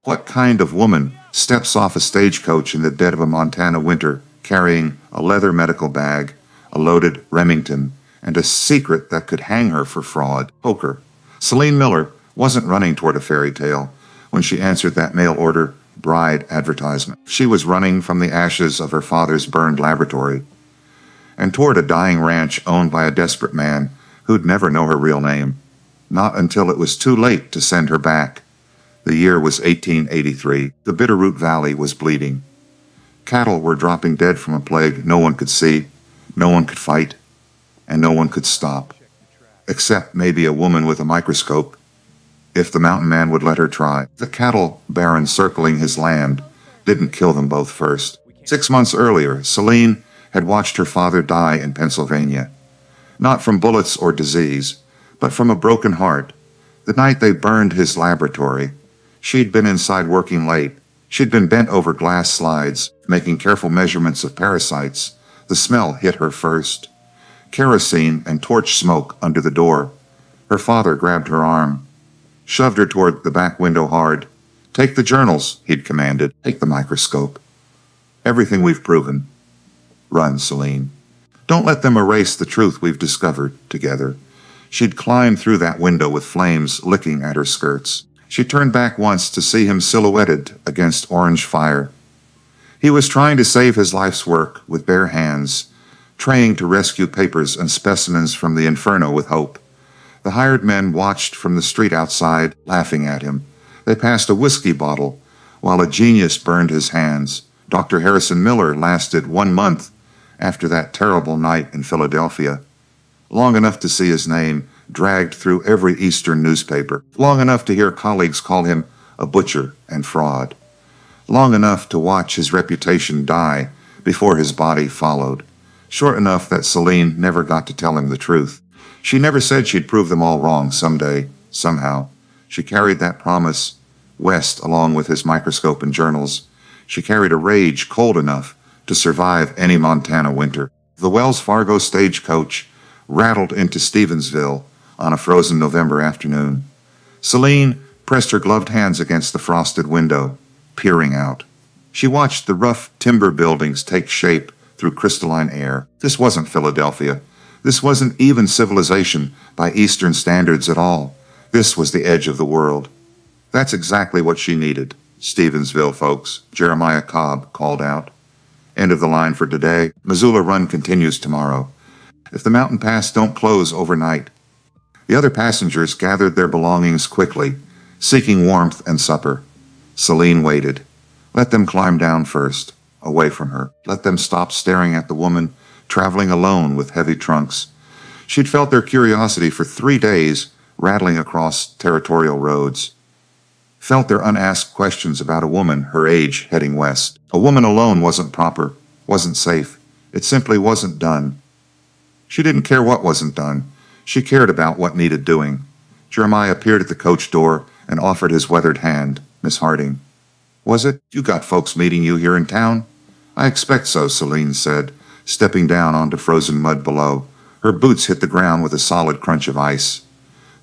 What kind of woman steps off a stagecoach in the dead of a Montana winter carrying a leather medical bag, a loaded Remington, and a secret that could hang her for fraud? Poker. Celine Miller wasn't running toward a fairy tale when she answered that mail order bride advertisement. She was running from the ashes of her father's burned laboratory and toward a dying ranch owned by a desperate man who'd never know her real name. Not until it was too late to send her back. The year was 1883. The Bitterroot Valley was bleeding. Cattle were dropping dead from a plague no one could see, no one could fight, and no one could stop. Except maybe a woman with a microscope, if the mountain man would let her try. The cattle baron circling his land didn't kill them both first. 6 months earlier, Celine had watched her father die in Pennsylvania. Not from bullets or disease, but from a broken heart. The night they burned his laboratory, she'd been inside working late. She'd been bent over glass slides, making careful measurements of parasites. The smell hit her first. Kerosene and torch smoke under the door. Her father grabbed her arm, shoved her toward the back window hard. "Take the journals," he'd commanded. "Take the microscope. Everything we've proven. Run, Celine. Don't let them erase the truth we've discovered together." She'd climbed through that window with flames licking at her skirts. She turned back once to see him silhouetted against orange fire. He was trying to save his life's work with bare hands, trying to rescue papers and specimens from the inferno with hope. The hired men watched from the street outside, laughing at him. They passed a whiskey bottle while a genius burned his hands. Dr. Harrison Miller lasted 1 month after that terrible night in Philadelphia. Long enough to see his name dragged through every Eastern newspaper. Long enough to hear colleagues call him a butcher and fraud. Long enough to watch his reputation die before his body followed. Short enough that Celine never got to tell him the truth. She never said she'd prove them all wrong someday, somehow. She carried that promise west along with his microscope and journals. She carried a rage cold enough to survive any Montana winter. The Wells Fargo stagecoach rattled into Stevensville on a frozen November afternoon. Celine pressed her gloved hands against the frosted window, peering out. She watched the rough timber buildings take shape through crystalline air. This wasn't Philadelphia. This wasn't even civilization by Eastern standards at all. This was the edge of the world. That's exactly what she needed. "Stevensville, folks," Jeremiah Cobb called out. End of the line for today. Missoula Run continues tomorrow. If the mountain pass don't close overnight. The other passengers gathered their belongings quickly, seeking warmth and supper. Celine waited. Let them climb down first, away from her. Let them stop staring at the woman traveling alone with heavy trunks. She'd felt their curiosity for 3 days rattling across territorial roads. Felt their unasked questions about a woman her age heading west. A woman alone wasn't proper, wasn't safe. It simply wasn't done. She didn't care what wasn't done. She cared about what needed doing. Jeremiah appeared at the coach door and offered his weathered hand. "Miss Harding." "Was it? You got folks meeting you here in town?" "I expect so," Celine said, stepping down onto frozen mud below. Her boots hit the ground with a solid crunch of ice.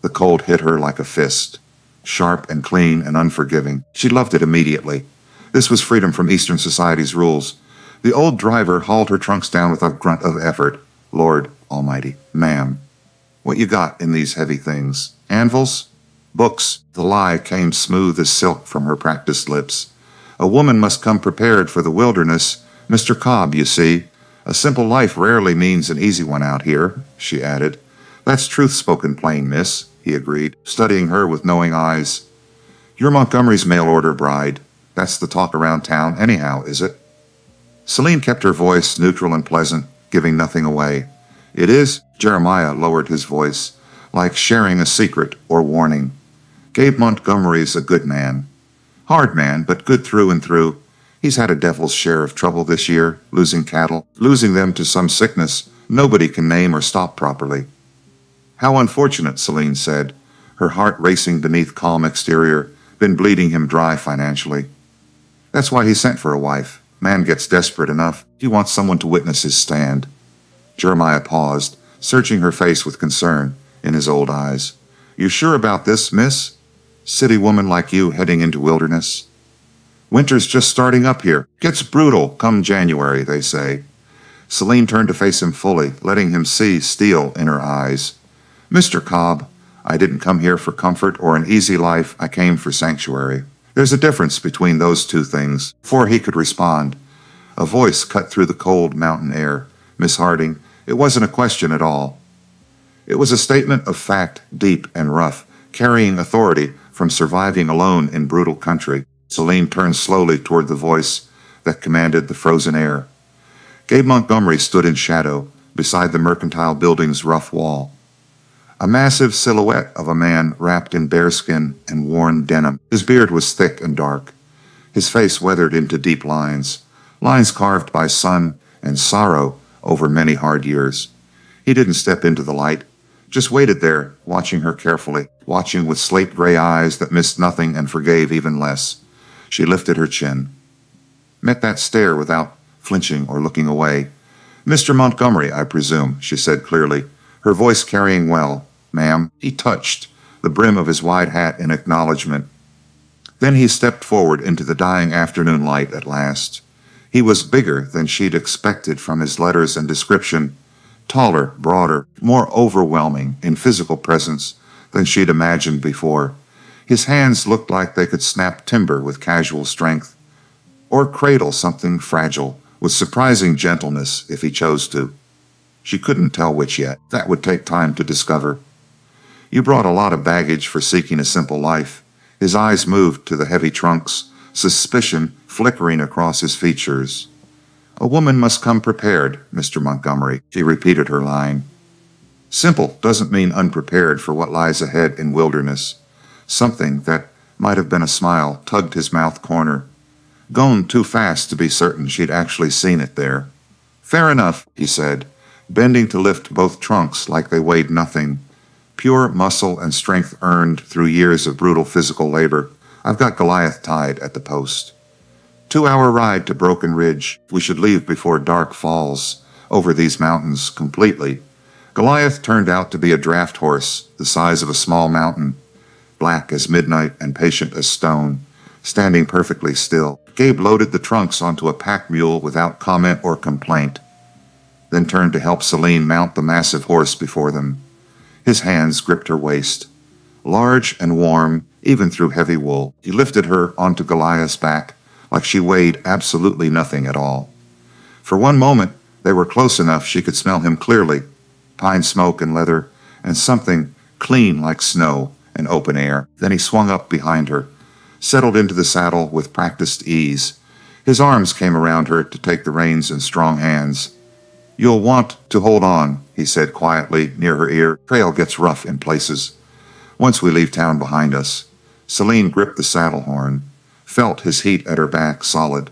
The cold hit her like a fist, sharp and clean and unforgiving. She loved it immediately. This was freedom from Eastern society's rules. The old driver hauled her trunks down with a grunt of effort. "Lord Almighty, ma'am, what you got in these heavy things? Anvils? Books?" The lie came smooth as silk from her practiced lips. "A woman must come prepared for the wilderness. Mr. Cobb, you see. A simple life rarely means an easy one out here," she added. "That's truth spoken plain, miss," he agreed, studying her with knowing eyes. "You're Montgomery's mail order bride. That's the talk around town anyhow, is it?" Celine kept her voice neutral and pleasant, giving nothing away. "It is?" Jeremiah lowered his voice, like sharing a secret or warning. "Gabe Montgomery's a good man. Hard man, but good through and through. He's had a devil's share of trouble this year, losing cattle, losing them to some sickness nobody can name or stop properly." "How unfortunate," Celine said, her heart racing beneath calm exterior, been bleeding him dry financially. "That's why he sent for a wife. Man gets desperate enough. He wants someone to witness his stand." Jeremiah paused, searching her face with concern in his old eyes. "You sure about this, miss? City woman like you heading into wilderness?" Winter's just starting up here. Gets brutal come January, they say. Celine turned to face him fully, letting him see steel in her eyes. Mr. Cobb, I didn't come here for comfort or an easy life. I came for sanctuary. There's a difference between those two things. Before he could respond, a voice cut through the cold mountain air. Miss Harding, it wasn't a question at all. It was a statement of fact, deep and rough, carrying authority from surviving alone in brutal country. Celine turned slowly toward the voice that commanded the frozen air. Gabe Montgomery stood in shadow beside the mercantile building's rough wall. A massive silhouette of a man wrapped in bearskin and worn denim. His beard was thick and dark. His face weathered into deep lines, lines carved by sun and sorrow over many hard years. He didn't step into the light, just waited there, watching her carefully, watching with slate-gray eyes that missed nothing and forgave even less. She lifted her chin, met that stare without flinching or looking away. Mr. Montgomery, I presume, she said clearly, her voice carrying well. Ma'am. He touched the brim of his wide hat in acknowledgement. Then he stepped forward into the dying afternoon light at last. He was bigger than she'd expected from his letters and description, taller, broader, more overwhelming in physical presence than she'd imagined before. His hands looked like they could snap timber with casual strength, or cradle something fragile with surprising gentleness if he chose to. She couldn't tell which yet. That would take time to discover. You brought a lot of baggage for seeking a simple life. His eyes moved to the heavy trunks, suspicion flickering across his features. A woman must come prepared, Mr. Montgomery. She repeated her line. Simple doesn't mean unprepared for what lies ahead in wilderness. Something that might have been a smile tugged his mouth corner. Gone too fast to be certain she'd actually seen it there. Fair enough, he said, bending to lift both trunks like they weighed nothing. Pure muscle and strength earned through years of brutal physical labor. I've got Goliath tied at the post. 2-hour ride to Broken Ridge. We should leave before dark falls over these mountains completely. Goliath turned out to be a draft horse the size of a small mountain, black as midnight and patient as stone, standing perfectly still. Gabe loaded the trunks onto a pack mule without comment or complaint, then turned to help Celine mount the massive horse before them. His hands gripped her waist, large and warm even through heavy wool. He lifted her onto Goliath's back like she weighed absolutely nothing at all. For one moment, they were close enough she could smell him clearly, pine smoke and leather, and something clean like snow and open air. Then he swung up behind her, settled into the saddle with practiced ease. His arms came around her to take the reins in strong hands. You'll want to hold on, he said quietly near her ear. Trail gets rough in places. Once we leave town behind us. Celine gripped the saddle horn, felt his heat at her back solid.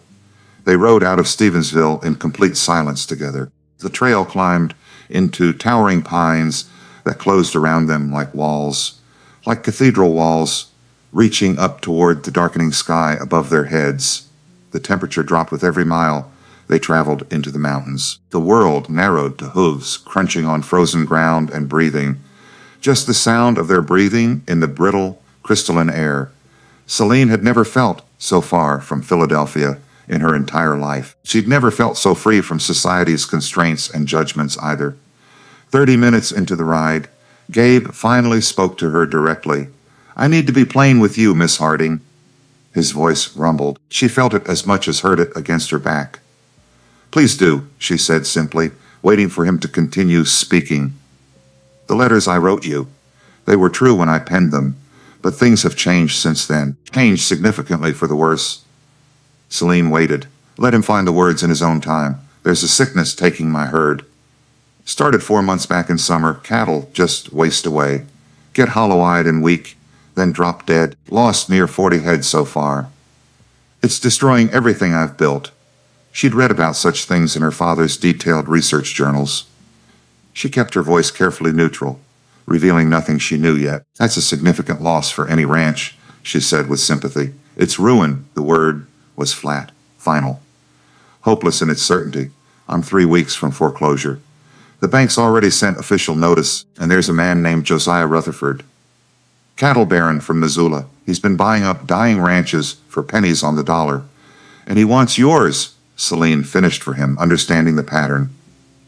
They rode out of Stevensville in complete silence together. The trail climbed into towering pines that closed around them like walls, like cathedral walls, reaching up toward the darkening sky above their heads. The temperature dropped with every mile they traveled into the mountains. The world narrowed to hooves crunching on frozen ground and breathing. Just the sound of their breathing in the brittle, crystalline air. Celine had never felt so far from Philadelphia in her entire life. She'd never felt so free from society's constraints and judgments either. 30 minutes into the ride, Gabe finally spoke to her directly. I need to be plain with you, Miss Harding. His voice rumbled. She felt it as much as heard it against her back. Please do, she said simply, waiting for him to continue speaking. The letters I wrote you, they were true when I penned them, but things have changed since then, changed significantly for the worse. Celine waited. Let him find the words in his own time. There's a sickness taking my herd. Started 4 months back in summer. Cattle just waste away. Get hollow-eyed and weak, then drop dead. Lost near 40 head so far. It's destroying everything I've built. She'd read about such things in her father's detailed research journals. She kept her voice carefully neutral, revealing nothing she knew yet. That's a significant loss for any ranch, she said with sympathy. It's ruin. The word was flat, final. Hopeless in its certainty. I'm 3 weeks from foreclosure. The bank's already sent official notice, and there's a man named Josiah Rutherford. Cattle baron from Missoula. He's been buying up dying ranches for pennies on the dollar. And he wants yours, Celine finished for him, understanding the pattern.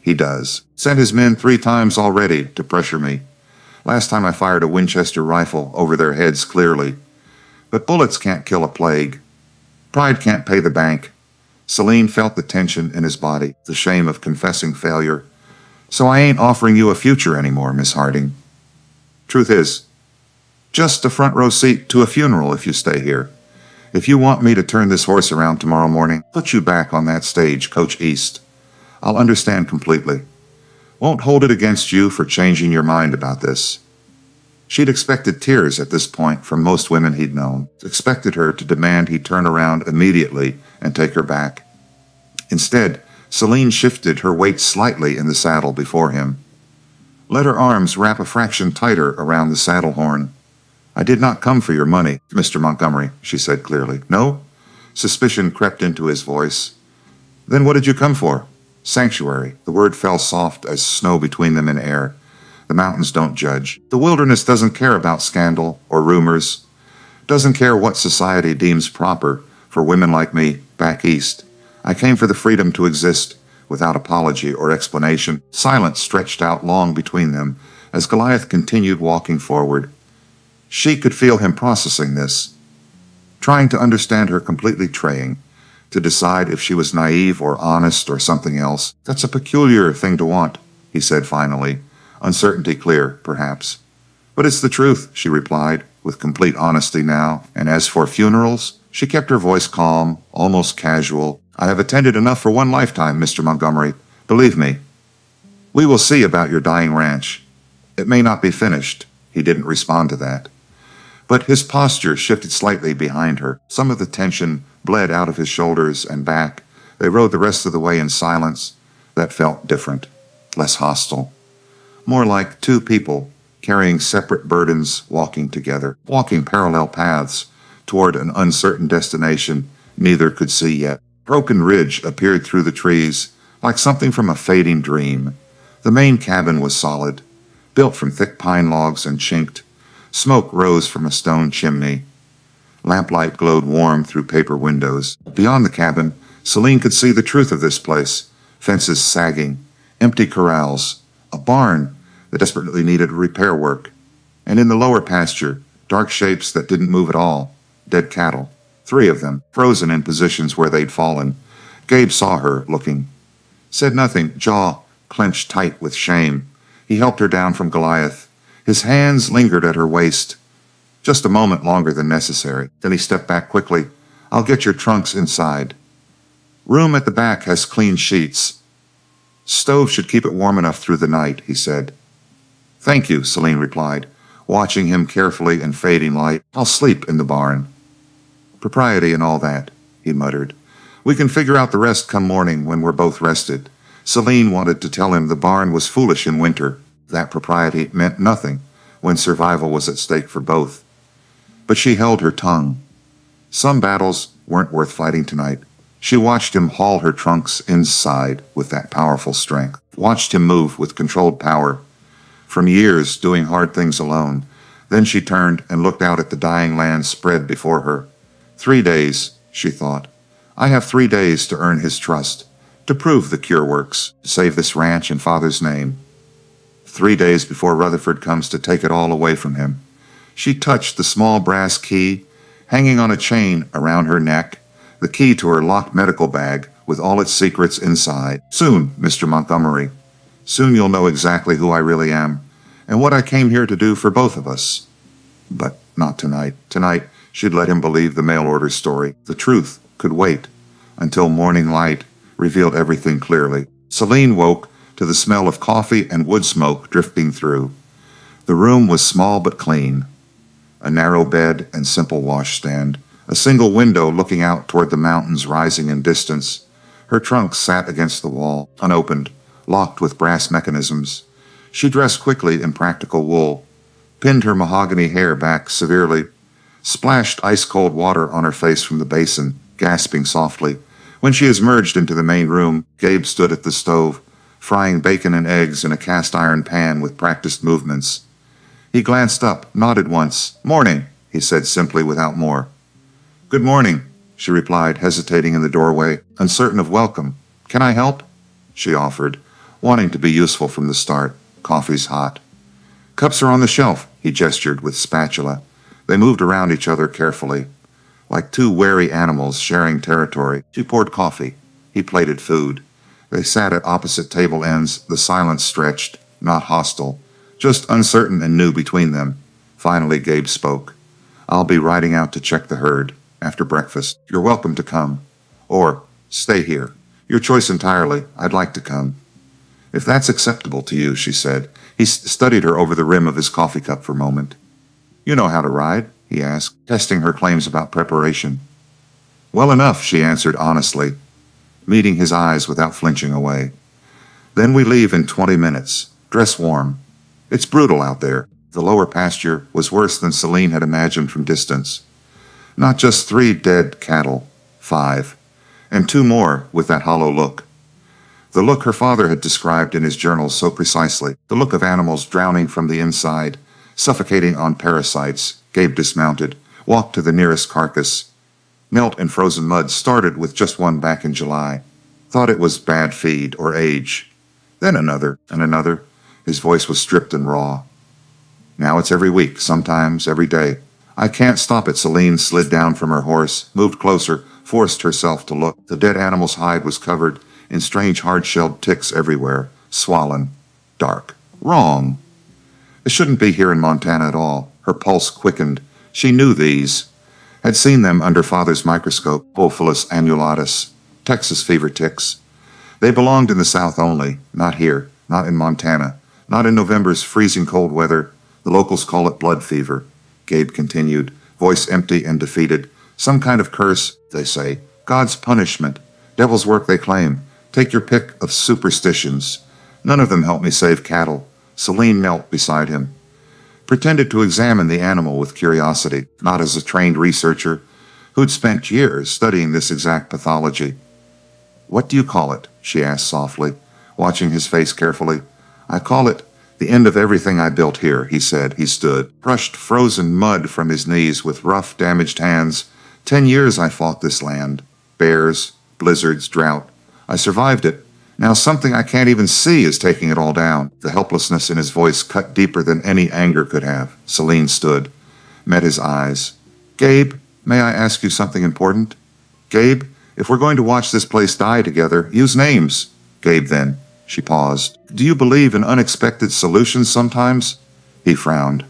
He does. Sent his men 3 times already to pressure me. Last time I fired a Winchester rifle over their heads clearly. But bullets can't kill a plague. Pride can't pay the bank. Celine felt the tension in his body, the shame of confessing failure. So I ain't offering you a future anymore, Miss Harding. Truth is, just a front row seat to a funeral if you stay here. If you want me to turn this horse around tomorrow morning, put you back on that stage, Coach East, I'll understand completely. Won't hold it against you for changing your mind about this. She'd expected tears at this point from most women he'd known, expected her to demand he turn around immediately and take her back. Instead, Celine shifted her weight slightly in the saddle before him. Let her arms wrap a fraction tighter around the saddle horn. I did not come for your money, Mr. Montgomery, she said clearly. No? Suspicion crept into his voice. Then what did you come for? Sanctuary. The word fell soft as snow between them in air. The mountains don't judge. The wilderness doesn't care about scandal or rumors. Doesn't care what society deems proper for women like me back east. I came for the freedom to exist without apology or explanation. Silence stretched out long between them as Goliath continued walking forward. She could feel him processing this, trying to understand her completely traying, to decide if she was naive or honest or something else. That's a peculiar thing to want, he said finally, uncertainty clear, perhaps. But it's the truth, she replied, with complete honesty now, and as for funerals, she kept her voice calm, almost casual. I have attended enough for one lifetime, Mr. Montgomery. Believe me. We will see about your dying ranch. It may not be finished. He didn't respond to that. But his posture shifted slightly behind her. Some of the tension bled out of his shoulders and back. They rode the rest of the way in silence. That felt different, less hostile. More like 2 people carrying separate burdens, walking together, walking parallel paths toward an uncertain destination neither could see yet. Broken ridge appeared through the trees like something from a fading dream. The main cabin was solid, built from thick pine logs and chinked. Smoke rose from a stone chimney. Lamplight glowed warm through paper windows. Beyond the cabin, Celine could see the truth of this place. Fences sagging, empty corrals, a barn that desperately needed repair work. And in the lower pasture, dark shapes that didn't move at all. Dead cattle. 3 of them, frozen in positions where they'd fallen. Gabe saw her, looking. Said nothing, jaw clenched tight with shame. He helped her down from Goliath. His hands lingered at her waist, just a moment longer than necessary. Then he stepped back quickly. I'll get your trunks inside. Room at the back has clean sheets. Stove should keep it warm enough through the night, he said. Thank you, Celine replied, watching him carefully in fading light. I'll sleep in the barn. Propriety and all that, he muttered. We can figure out the rest come morning when we're both rested. Celine wanted to tell him the barn was foolish in winter. That propriety meant nothing when survival was at stake for both. But she held her tongue. Some battles weren't worth fighting tonight. She watched him haul her trunks inside with that powerful strength, watched him move with controlled power. From years doing hard things alone, then she turned and looked out at the dying land spread before her. 3 days, she thought. I have 3 days to earn his trust, to prove the cure works, to save this ranch in Father's name. 3 days before Rutherford comes to take it all away from him. She touched the small brass key hanging on a chain around her neck, the key to her locked medical bag with all its secrets inside. Soon, Mr. Montgomery. Soon you'll know exactly who I really am and what I came here to do for both of us. But not tonight. Tonight, she'd let him believe the mail order story. The truth could wait until morning light revealed everything clearly. Celine woke to the smell of coffee and wood smoke drifting through. The room was small but clean. A narrow bed and simple washstand. A single window looking out toward the mountains rising in distance. Her trunk sat against the wall, unopened, locked with brass mechanisms. She dressed quickly in practical wool, pinned her mahogany hair back severely, splashed ice-cold water on her face from the basin, gasping softly. When she emerged into the main room, Gabe stood at the stove, frying bacon and eggs in a cast-iron pan with practiced movements. He glanced up, nodded once. Morning, he said simply without more. Good morning, she replied, hesitating in the doorway, uncertain of welcome. Can I help? She offered, wanting to be useful from the start. Coffee's hot. Cups are on the shelf, he gestured with spatula. They moved around each other carefully, like two wary animals sharing territory. She poured coffee. He plated food. They sat at opposite table ends, the silence stretched, not hostile, just uncertain and new between them. Finally, Gabe spoke. I'll be riding out to check the herd. After breakfast, you're welcome to come. Or, stay here. Your choice entirely. I'd like to come. If that's acceptable to you, she said. He studied her over the rim of his coffee cup for a moment. You know how to ride? He asked, testing her claims about preparation. Well enough, she answered honestly, meeting his eyes without flinching away. Then we leave in 20 minutes. Dress warm. It's brutal out there. The lower pasture was worse than Celine had imagined from distance. Not just 3 dead cattle, 5, and 2 more with that hollow look. The look her father had described in his journal so precisely, the look of animals drowning from the inside, suffocating on parasites. Gabe dismounted, walked to the nearest carcass. Melt in frozen mud started with just one back in July. Thought it was bad feed or age. Then another and another. His voice was stripped and raw. Now it's every week, sometimes every day. I can't stop it. Celine slid down from her horse, moved closer, forced herself to look. The dead animal's hide was covered in strange hard-shelled ticks everywhere, swollen, dark. Wrong. It shouldn't be here in Montana at all. Her pulse quickened. She knew these, had seen them under Father's microscope, Bophilis annulatus, Texas fever ticks. They belonged in the South only, not here, not in Montana, not in November's freezing cold weather. The locals call it blood fever, Gabe continued, voice empty and defeated. Some kind of curse, they say. God's punishment. Devil's work, they claim. Take your pick of superstitions. None of them help me save cattle. Celine knelt beside him, pretended to examine the animal with curiosity, not as a trained researcher who'd spent years studying this exact pathology. What do you call it? She asked softly, watching his face carefully. I call it the end of everything I built here, he said. He stood, brushed frozen mud from his knees with rough, damaged hands. 10 years I fought this land. Bears, blizzards, drought. I survived it. Now something I can't even see is taking it all down. The helplessness in his voice cut deeper than any anger could have. Celine stood, met his eyes. Gabe, may I ask you something important? Gabe, if we're going to watch this place die together, use names. Gabe then. She paused. Do you believe in unexpected solutions sometimes? He frowned.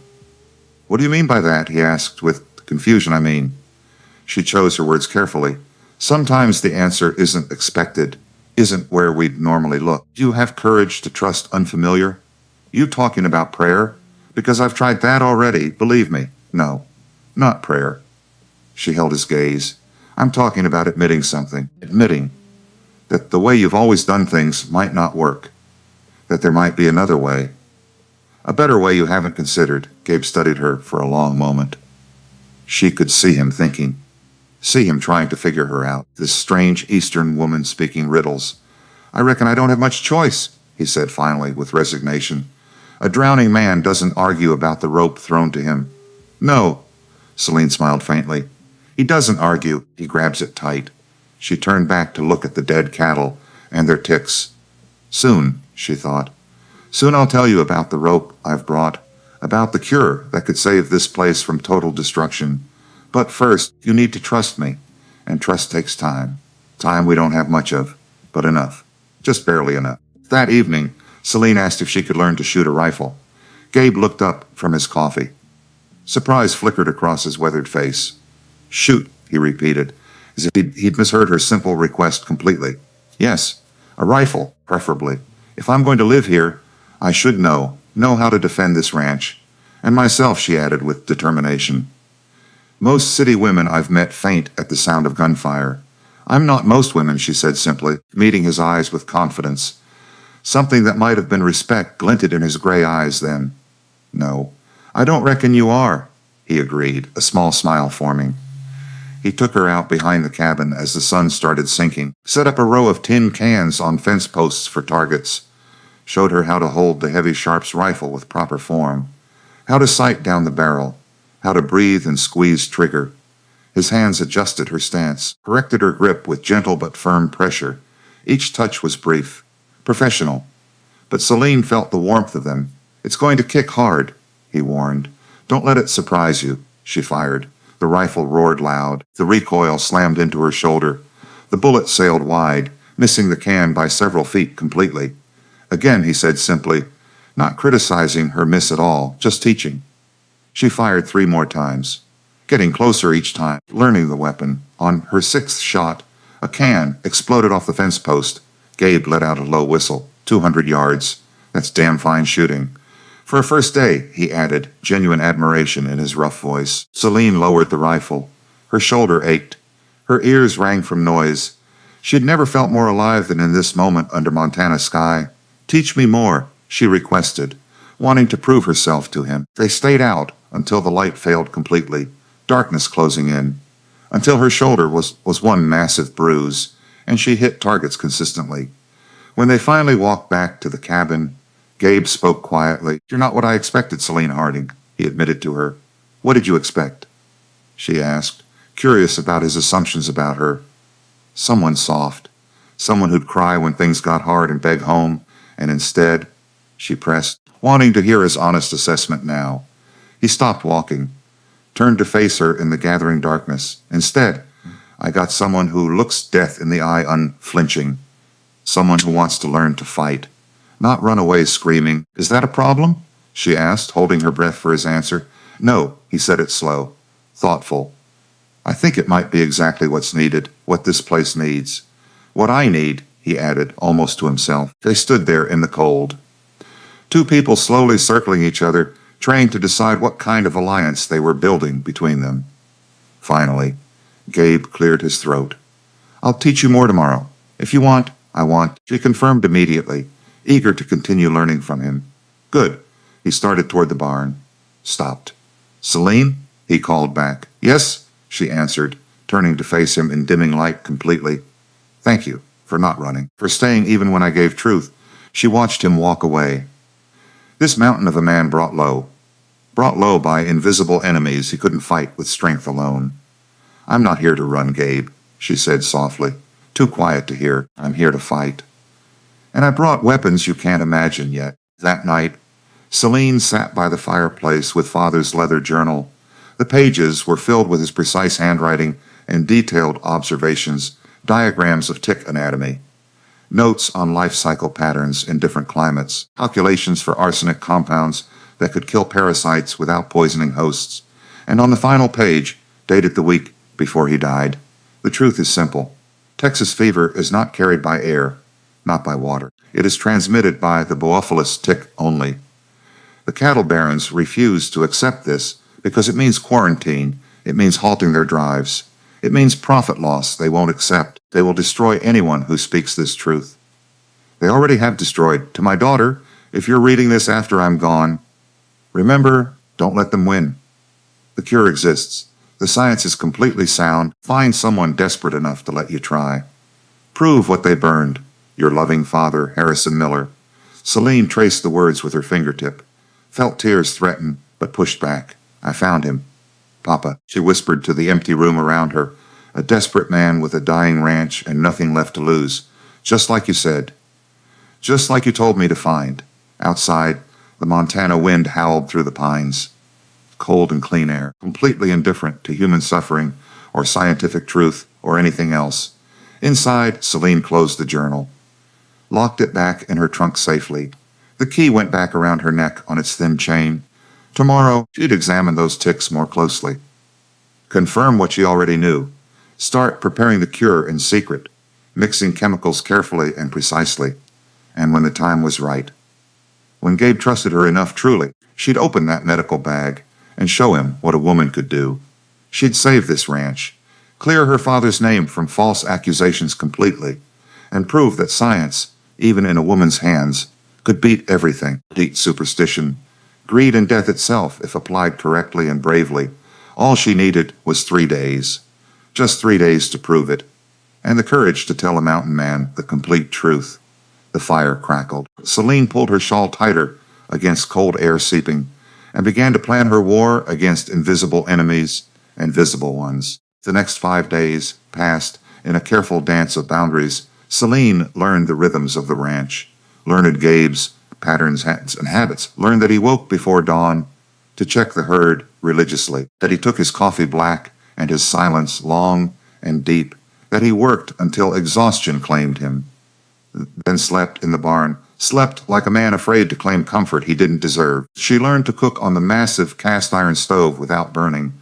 What do you mean by that? He asked, with confusion, I mean. She chose her words carefully. Sometimes the answer isn't expected, isn't where we'd normally look. Do you have courage to trust unfamiliar? You talking about prayer? Because I've tried that already, believe me. No, not prayer. She held his gaze. I'm talking about admitting something. Admitting that the way you've always done things might not work. That there might be another way. A better way you haven't considered. Gabe studied her for a long moment. She could see him thinking. See him trying to figure her out. This strange Eastern woman speaking riddles. I reckon I don't have much choice, he said finally with resignation. A drowning man doesn't argue about the rope thrown to him. No, Celine smiled faintly. He doesn't argue. He grabs it tight. She turned back to look at the dead cattle and their ticks. Soon, she thought. Soon I'll tell you about the rope I've brought, about the cure that could save this place from total destruction. But first, you need to trust me, and trust takes time. Time we don't have much of, but enough. Just barely enough. That evening, Celine asked if she could learn to shoot a rifle. Gabe looked up from his coffee. Surprise flickered across his weathered face. Shoot, he repeated, as if he'd misheard her simple request completely. Yes, a rifle, preferably. If I'm going to live here, I should know how to defend this ranch. And myself, she added with determination. Most city women I've met faint at the sound of gunfire. I'm not most women, she said simply, meeting his eyes with confidence. Something that might have been respect glinted in his gray eyes then. No, I don't reckon you are, he agreed, a small smile forming. He took her out behind the cabin as the sun started sinking, set up a row of tin cans on fence posts for targets, showed her how to hold the heavy Sharps rifle with proper form, how to sight down the barrel, how to breathe and squeeze trigger. His hands adjusted her stance, corrected her grip with gentle but firm pressure. Each touch was brief, professional, but Celine felt the warmth of them. "It's going to kick hard," he warned. "Don't let it surprise you." She fired. The rifle roared loud. The recoil slammed into her shoulder. The bullet sailed wide, missing the can by several feet completely. Again, he said simply, not criticizing her miss at all, just teaching. She fired 3 more times, getting closer each time, learning the weapon. On her 6th shot, a can exploded off the fence post. Gabe let out a low whistle. 200 yards. That's damn fine shooting. "For a first day," he added, genuine admiration in his rough voice. Celine lowered the rifle. Her shoulder ached. Her ears rang from noise. She had never felt more alive than in this moment under Montana sky. "Teach me more," she requested, wanting to prove herself to him. They stayed out until the light failed completely, darkness closing in, until her shoulder was one massive bruise, and she hit targets consistently. When they finally walked back to the cabin, Gabe spoke quietly. "You're not what I expected, Celine Harding," he admitted to her. "What did you expect?" she asked, curious about his assumptions about her. Someone soft, someone who'd cry when things got hard and beg home, and instead, she pressed, wanting to hear his honest assessment now. He stopped walking, turned to face her in the gathering darkness. "Instead, I got someone who looks death in the eye unflinching, someone who wants to learn to fight, not run away screaming." "Is that a problem?" she asked, holding her breath for his answer. "No," he said it slow, thoughtful. "I think it might be exactly what's needed, what this place needs. What I need," he added, almost to himself. They stood there in the cold. 2 people slowly circling each other, trying to decide what kind of alliance they were building between them. Finally, Gabe cleared his throat. "I'll teach you more tomorrow. If you want, I want," she confirmed immediately, eager to continue learning from him. "Good." He started toward the barn. Stopped. "Celine?" he called back. "Yes," she answered, turning to face him in dimming light completely. "Thank you for not running, for staying even when I gave truth." She watched him walk away. This mountain of a man brought low by invisible enemies he couldn't fight with strength alone. "I'm not here to run, Gabe," she said softly, too quiet to hear. "I'm here to fight. And I brought weapons you can't imagine yet." That night, Celine sat by the fireplace with Father's leather journal. The pages were filled with his precise handwriting and detailed observations, diagrams of tick anatomy, notes on life cycle patterns in different climates, calculations for arsenic compounds that could kill parasites without poisoning hosts, and on the final page, dated the week before he died, the truth is simple. Texas fever is not carried by air, not by water. It is transmitted by the Boophilus tick only. The cattle barons refuse to accept this because it means quarantine, it means halting their drives, it means profit loss they won't accept. They will destroy anyone who speaks this truth. They already have destroyed. To my daughter, if you're reading this after I'm gone, remember, don't let them win. The cure exists. The science is completely sound. Find someone desperate enough to let you try. Prove what they burned. Your loving father, Harrison Miller. Celine traced the words with her fingertip, felt tears threaten, but pushed back. "I found him. Papa," she whispered to the empty room around her, "a desperate man with a dying ranch and nothing left to lose. Just like you said. Just like you told me to find." Outside, the Montana wind howled through the pines. Cold and clean air, completely indifferent to human suffering or scientific truth or anything else. Inside, Celine closed the journal, locked it back in her trunk safely. The key went back around her neck on its thin chain. Tomorrow, she'd examine those ticks more closely. Confirm what she already knew. Start preparing the cure in secret, mixing chemicals carefully and precisely. And when the time was right, when Gabe trusted her enough truly, she'd open that medical bag and show him what a woman could do. She'd save this ranch, clear her father's name from false accusations completely, and prove that science, even in a woman's hands, could beat everything. Beat superstition, greed, and death itself if applied correctly and bravely. All she needed was 3 days. Just 3 days to prove it, and the courage to tell a mountain man the complete truth. The fire crackled. Celine pulled her shawl tighter against cold air seeping and began to plan her war against invisible enemies and visible ones. The next 5 days passed in a careful dance of boundaries. Celine learned the rhythms of the ranch, learned Gabe's patterns and habits, learned that he woke before dawn to check the herd religiously, that he took his coffee black and his silence long and deep, that he worked until exhaustion claimed him, then slept in the barn, slept like a man afraid to claim comfort he didn't deserve. She learned to cook on the massive cast-iron stove without burning,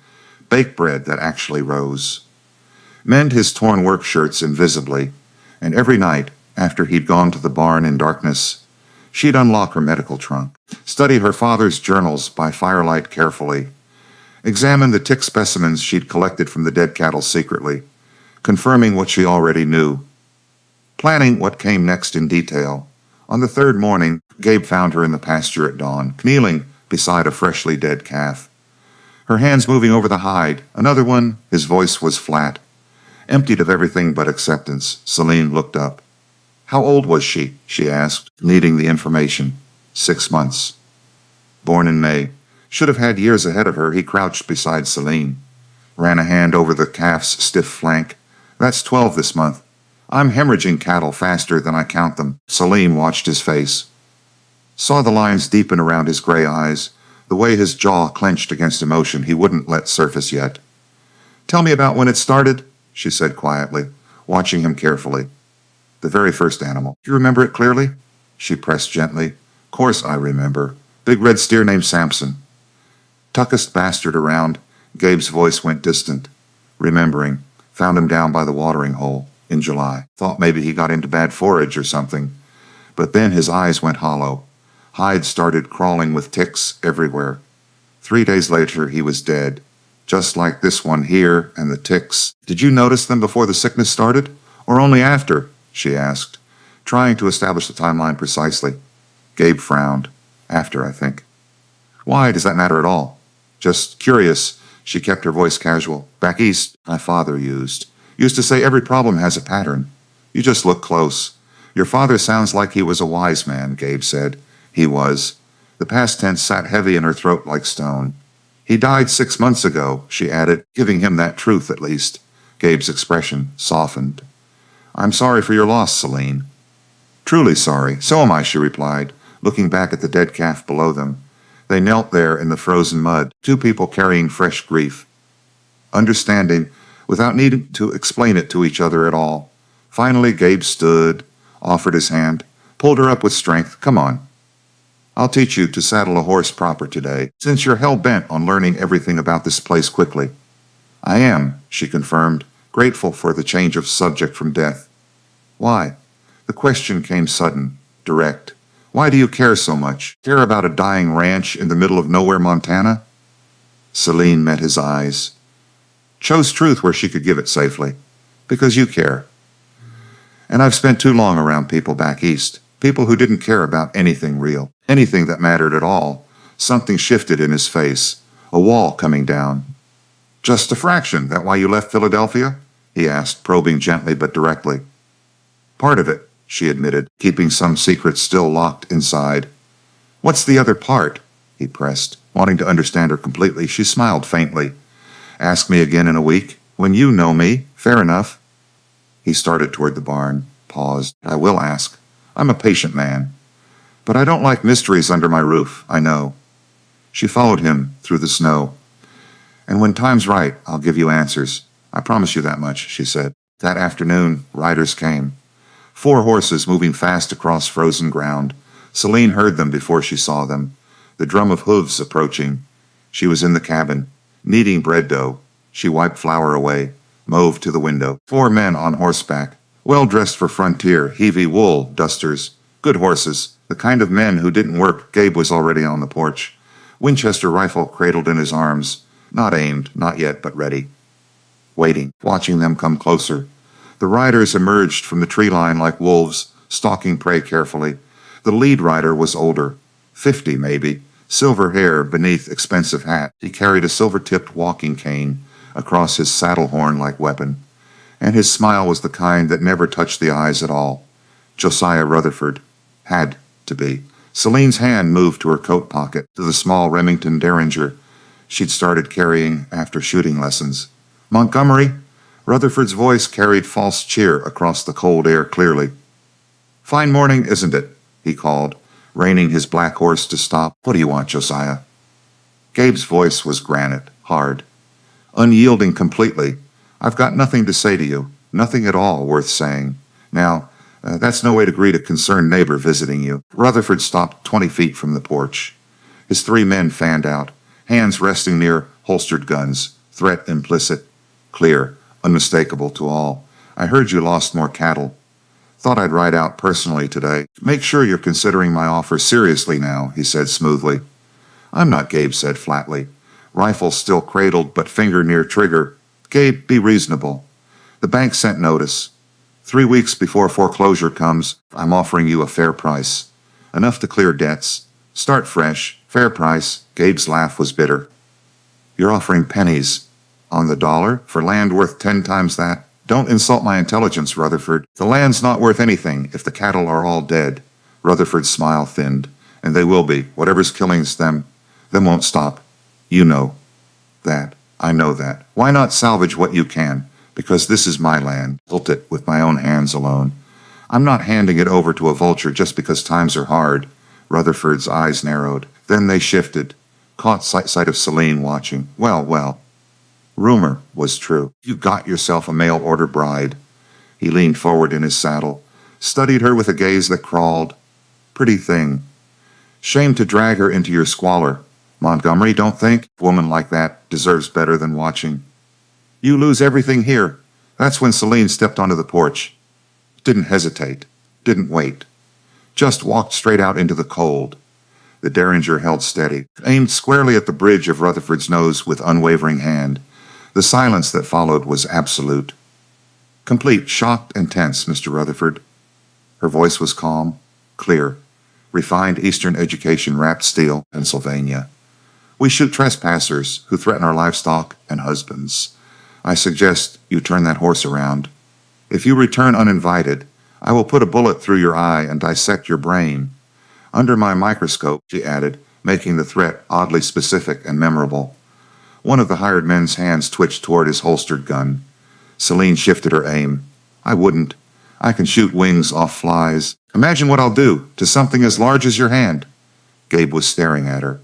bake bread that actually rose, mend his torn work shirts invisibly, and every night, after he'd gone to the barn in darkness, she'd unlock her medical trunk, study her father's journals by firelight carefully, examine the tick specimens she'd collected from the dead cattle secretly, confirming what she already knew, planning what came next in detail. On the third morning, Gabe found her in the pasture at dawn, kneeling beside a freshly dead calf, her hands moving over the hide. Another one. His voice was flat, emptied of everything but acceptance. Celine looked up. How old was she? She asked, needing the information. 6 months. Born in May. Should have had years ahead of her. He crouched beside Celine, ran a hand over the calf's stiff flank. That's 12 this month. I'm hemorrhaging cattle faster than I count them. Celine watched his face, saw the lines deepen around his gray eyes, the way his jaw clenched against emotion he wouldn't let surface yet. Tell me about when it started, she said quietly, watching him carefully. The very first animal. Do you remember it clearly? She pressed gently. Course I remember. Big red steer named Samson. Tuckest bastard around. Gabe's voice went distant. Remembering. Found him down by the watering hole in July. Thought maybe he got into bad forage or something. But then his eyes went hollow. Hide started crawling with ticks everywhere. 3 days later, he was dead. Just like this one here and the ticks. Did you notice them before the sickness started? Or only after? She asked, trying to establish the timeline precisely. Gabe frowned. After, I think. Why does that matter at all? Just curious. She kept her voice casual. Back east, my father used to say every problem has a pattern. You just look close. Your father sounds like he was a wise man, Gabe said. He was. The past tense sat heavy in her throat like stone. He died 6 months ago, she added, giving him that truth at least. Gabe's expression softened. I'm sorry for your loss, Celine. Truly sorry. So am I, she replied, looking back at the dead calf below them. They knelt there in the frozen mud, two people carrying fresh grief, understanding without needing to explain it to each other at all. Finally, Gabe stood, offered his hand, pulled her up with strength. Come on. I'll teach you to saddle a horse proper today, since you're hell-bent on learning everything about this place quickly. I am, she confirmed, grateful for the change of subject from death. Why? The question came sudden, direct. Why do you care so much? Care about a dying ranch in the middle of nowhere, Montana? Celine met his eyes. Chose truth where she could give it safely. Because you care. And I've spent too long around people back east. People who didn't care about anything real. Anything that mattered at all. Something shifted in his face. A wall coming down. Just a fraction. That why you left Philadelphia? He asked, probing gently but directly. Part of it, she admitted, keeping some secrets still locked inside. What's the other part? He pressed, wanting to understand her completely. She smiled faintly. Ask me again in a week. When you know me. Fair enough. He started toward the barn, paused. I will ask. I'm a patient man. But I don't like mysteries under my roof, I know. She followed him through the snow. And when time's right, I'll give you answers. I promise you that much, she said. That afternoon, riders came. 4 horses moving fast across frozen ground. Celine heard them before she saw them. The drum of hooves approaching. She was in the cabin, kneading bread dough. She wiped flour away, moved to the window. 4 men on horseback, well dressed for frontier, heavy wool dusters. Good horses, the kind of men who didn't work. Gabe was already on the porch. Winchester rifle cradled in his arms. Not aimed, not yet, but ready. Waiting, watching them come closer. The riders emerged from the tree line like wolves, stalking prey carefully. The lead rider was older, 50 maybe, silver hair beneath expensive hat. He carried a silver-tipped walking cane across his saddle horn-like weapon, and his smile was the kind that never touched the eyes at all. Josiah Rutherford. Had to be. Celine's hand moved to her coat pocket, to the small Remington Derringer she'd started carrying after shooting lessons. Montgomery? Rutherford's voice carried false cheer across the cold air clearly. Fine morning, isn't it? He called, reining his black horse to stop. What do you want, Josiah? Gabe's voice was granite, hard, unyielding completely. I've got nothing to say to you, nothing at all worth saying. Now, that's no way to greet a concerned neighbor visiting you. Rutherford stopped 20 feet from the porch. His 3 men fanned out, hands resting near holstered guns, threat implicit, clear, unmistakable to all. I heard you lost more cattle. Thought I'd ride out personally today. Make sure you're considering my offer seriously now, he said smoothly. I'm not, Gabe said flatly. Rifle still cradled but finger near trigger. Gabe, be reasonable. The bank sent notice. 3 weeks before foreclosure comes, I'm offering you a fair price. Enough to clear debts. Start fresh. Fair price. Gabe's laugh was bitter. You're offering pennies. On the dollar? For land worth 10 times that? Don't insult my intelligence, Rutherford. The land's not worth anything if the cattle are all dead. Rutherford's smile thinned. And they will be. Whatever's killing them won't stop. You know that. I know that. Why not salvage what you can? Because this is my land. Built it with my own hands alone. I'm not handing it over to a vulture just because times are hard. Rutherford's eyes narrowed. Then they shifted. Caught sight of Celine watching. Well. Rumor was true. You got yourself a mail-order bride. He leaned forward in his saddle, studied her with a gaze that crawled. Pretty thing. Shame to drag her into your squalor. Montgomery, don't think a woman like that deserves better than watching. You lose everything here. That's when Celine stepped onto the porch. Didn't hesitate. Didn't wait. Just walked straight out into the cold. The Derringer held steady, aimed squarely at the bridge of Rutherford's nose with unwavering hand. The silence that followed was absolute. Complete, shocked and tense, Mr. Rutherford. Her voice was calm, clear. Refined Eastern education wrapped steel, Pennsylvania. We shoot trespassers who threaten our livestock and husbands. I suggest you turn that horse around. If you return uninvited, I will put a bullet through your eye and dissect your brain. Under my microscope, she added, making the threat oddly specific and memorable. One of the hired men's hands twitched toward his holstered gun. Celine shifted her aim. I wouldn't. I can shoot wings off flies. Imagine what I'll do to something as large as your hand. Gabe was staring at her.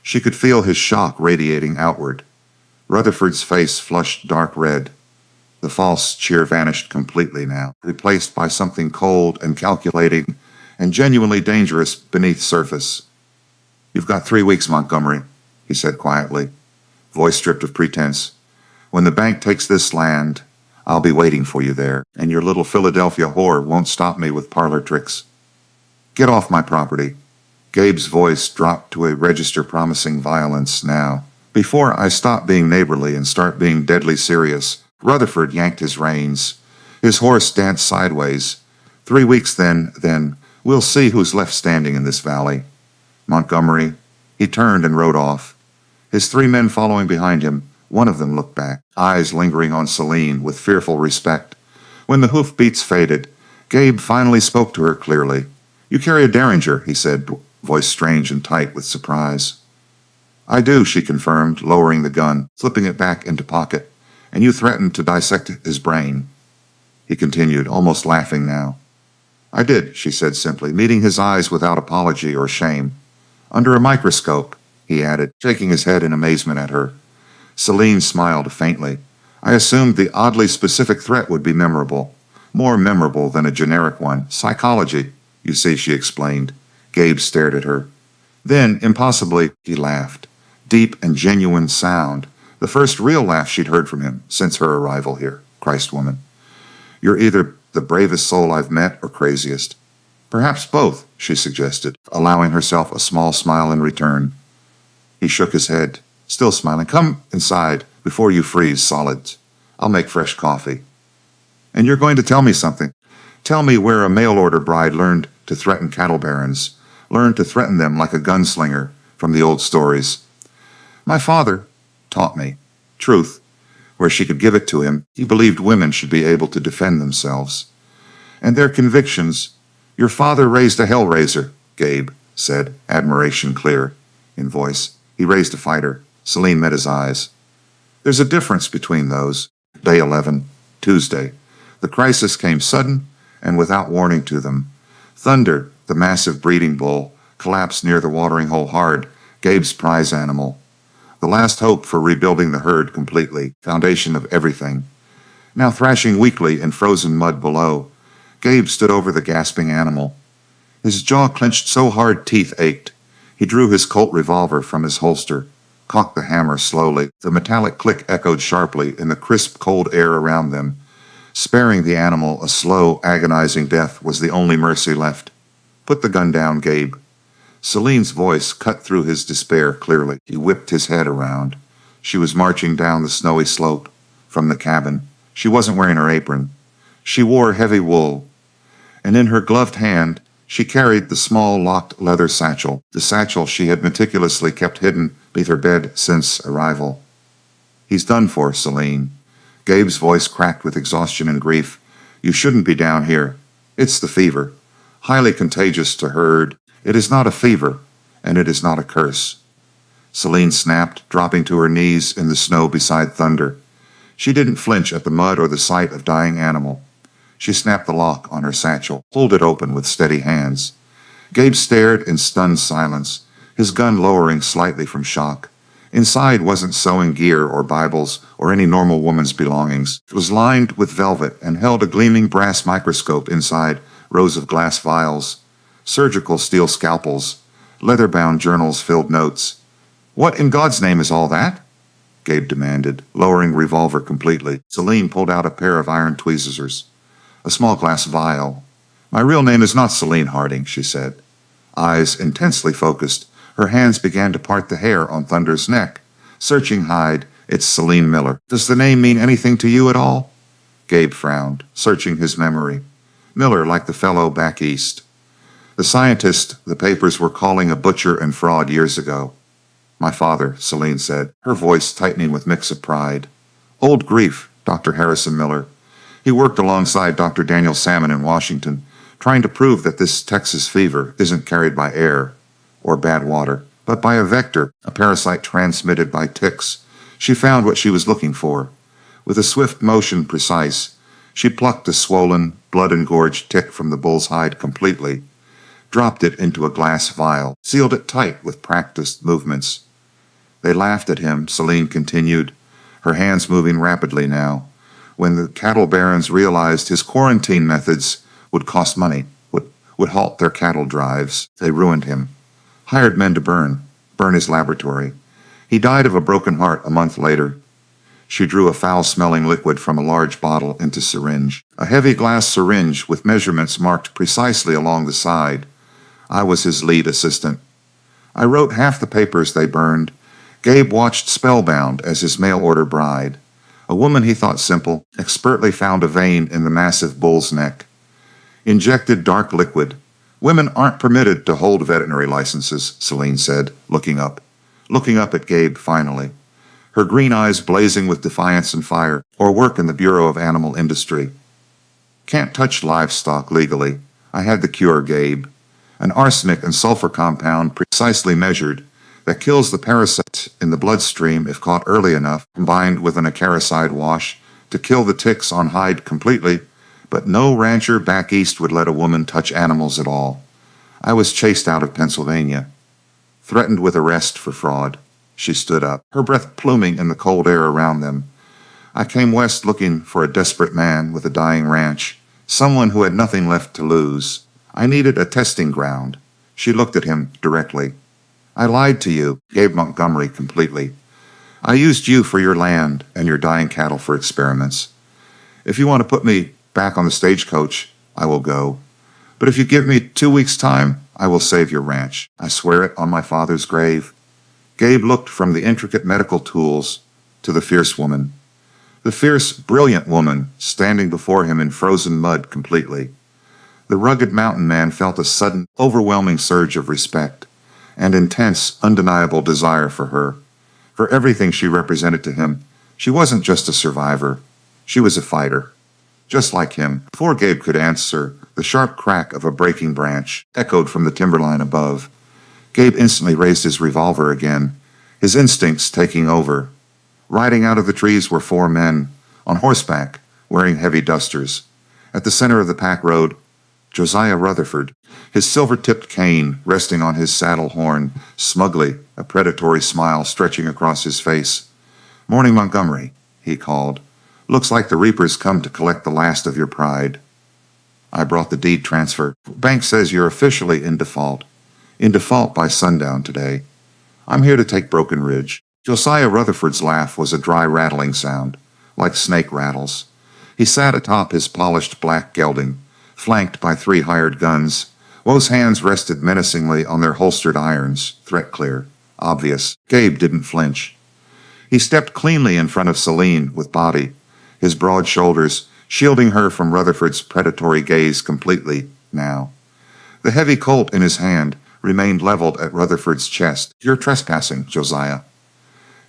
She could feel his shock radiating outward. Rutherford's face flushed dark red. The false cheer vanished completely now, replaced by something cold and calculating and genuinely dangerous beneath surface. You've got 3 weeks, Montgomery, he said quietly, voice stripped of pretense. When the bank takes this land, I'll be waiting for you there, and your little Philadelphia whore won't stop me with parlor tricks. Get off my property. Gabe's voice dropped to a register promising violence now. Before I stop being neighborly and start being deadly serious, Rutherford yanked his reins. His horse danced sideways. 3 weeks then, we'll see who's left standing in this valley. Montgomery, he turned and rode off. His 3 men following behind him, one of them looked back, eyes lingering on Celine with fearful respect. When the hoofbeats faded, Gabe finally spoke to her clearly. You carry a Derringer, he said, voice strange and tight with surprise. I do, she confirmed, lowering the gun, slipping it back into pocket. And you threatened to dissect his brain. He continued, almost laughing now. I did, she said simply, meeting his eyes without apology or shame. Under a microscope, he added, shaking his head in amazement at her. Celine smiled faintly. I assumed the oddly specific threat would be memorable. More memorable than a generic one. Psychology, you see, she explained. Gabe stared at her. Then, impossibly, he laughed. Deep and genuine sound. The first real laugh she'd heard from him since her arrival here. Christ, woman. You're either the bravest soul I've met or craziest. Perhaps both, she suggested, allowing herself a small smile in return. He shook his head, still smiling. Come inside before you freeze solid. I'll make fresh coffee. And you're going to tell me something. Tell me where a mail-order bride learned to threaten cattle barons, learned to threaten them like a gunslinger from the old stories. My father taught me truth where she could give it to him. He believed women should be able to defend themselves. And their convictions. Your father raised a hellraiser, Gabe said, admiration clear in voice. He raised a fighter. Celine met his eyes. There's a difference between those. Day 11, Tuesday. The crisis came sudden and without warning to them. Thunder, the massive breeding bull, collapsed near the watering hole hard, Gabe's prize animal. The last hope for rebuilding the herd completely, foundation of everything. Now thrashing weakly in frozen mud below, Gabe stood over the gasping animal. His jaw clenched so hard teeth ached. He drew his Colt revolver from his holster, cocked the hammer slowly. The metallic click echoed sharply in the crisp, cold air around them. Sparing the animal a slow, agonizing death was the only mercy left. Put the gun down, Gabe. Celine's voice cut through his despair clearly. He whipped his head around. She was marching down the snowy slope from the cabin. She wasn't wearing her apron. She wore heavy wool, and in her gloved hand she carried the small locked leather satchel, the satchel she had meticulously kept hidden beneath her bed since arrival. He's done for, Celine. Gabe's voice cracked with exhaustion and grief. You shouldn't be down here. It's the fever. Highly contagious to herd. It is not a fever, and it is not a curse. Celine snapped, dropping to her knees in the snow beside Thunder. She didn't flinch at the mud or the sight of dying animal. She snapped the lock on her satchel, pulled it open with steady hands. Gabe stared in stunned silence, his gun lowering slightly from shock. Inside wasn't sewing gear or Bibles or any normal woman's belongings. It was lined with velvet and held a gleaming brass microscope inside rows of glass vials, surgical steel scalpels, leather-bound journals filled notes. What in God's name is all that? Gabe demanded, lowering revolver completely. Celine pulled out a pair of iron tweezers, a small glass vial. My real name is not Celine Harding, she said. Eyes intensely focused, her hands began to part the hair on Thunder's neck. Searching hide, it's Celine Miller. Does the name mean anything to you at all? Gabe frowned, searching his memory. Miller, like the fellow back east. The scientist the papers were calling a butcher and fraud years ago. My father, Celine said, her voice tightening with mix of pride. Old grief, Dr. Harrison Miller. He worked alongside Dr. Daniel Salmon in Washington, trying to prove that this Texas fever isn't carried by air or bad water, but by a vector, a parasite transmitted by ticks. She found what she was looking for. With a swift motion precise, she plucked a swollen, blood-engorged tick from the bull's hide completely, dropped it into a glass vial, sealed it tight with practiced movements. They laughed at him, Celine continued, her hands moving rapidly now. When the cattle barons realized his quarantine methods would cost money, would halt their cattle drives, they ruined him. Hired men to burn his laboratory. He died of a broken heart a month later. She drew a foul-smelling liquid from a large bottle into syringe. A heavy glass syringe with measurements marked precisely along the side. I was his lead assistant. I wrote half the papers they burned. Gabe watched spellbound as his mail-order bride, a woman he thought simple, expertly found a vein in the massive bull's neck. Injected dark liquid. Women aren't permitted to hold veterinary licenses, Celine said, looking up at Gabe finally, her green eyes blazing with defiance and fire, or work in the Bureau of Animal Industry. Can't touch livestock legally. I had the cure, Gabe. An arsenic and sulfur compound precisely measured that kills the parasite in the bloodstream if caught early enough, combined with an acaricide wash to kill the ticks on hide completely, but no rancher back east would let a woman touch animals at all. I was chased out of Pennsylvania, threatened with arrest for fraud. She stood up, her breath pluming in the cold air around them. I came west looking for a desperate man with a dying ranch, someone who had nothing left to lose. I needed a testing ground. She looked at him directly. I lied to you, Gabe Montgomery completely. I used you for your land and your dying cattle for experiments. If you want to put me back on the stagecoach, I will go. But if you give me 2 weeks' time, I will save your ranch. I swear it on my father's grave. Gabe looked from the intricate medical tools to the fierce woman. The fierce, brilliant woman standing before him in frozen mud completely. The rugged mountain man felt a sudden, overwhelming surge of respect and intense, undeniable desire for her, for everything she represented to him. She wasn't just a survivor. She was a fighter. Just like him. Before Gabe could answer, the sharp crack of a breaking branch echoed from the timberline above. Gabe instantly raised his revolver again, his instincts taking over. Riding out of the trees were 4 men, on horseback, wearing heavy dusters. At the center of the pack rode Josiah Rutherford, his silver-tipped cane resting on his saddle horn, smugly, a predatory smile stretching across his face. "Morning, Montgomery," he called. "Looks like the reapers come to collect the last of your pride." "I brought the deed transfer. Bank says you're officially in default. In default by sundown today. I'm here to take Broken Ridge." Josiah Rutherford's laugh was a dry rattling sound, like snake rattles. He sat atop his polished black gelding, flanked by 3 hired guns. Woe's hands rested menacingly on their holstered irons, threat clear, obvious. Gabe didn't flinch. He stepped cleanly in front of Celine with body, his broad shoulders shielding her from Rutherford's predatory gaze completely now. The heavy Colt in his hand remained leveled at Rutherford's chest. "You're trespassing, Josiah."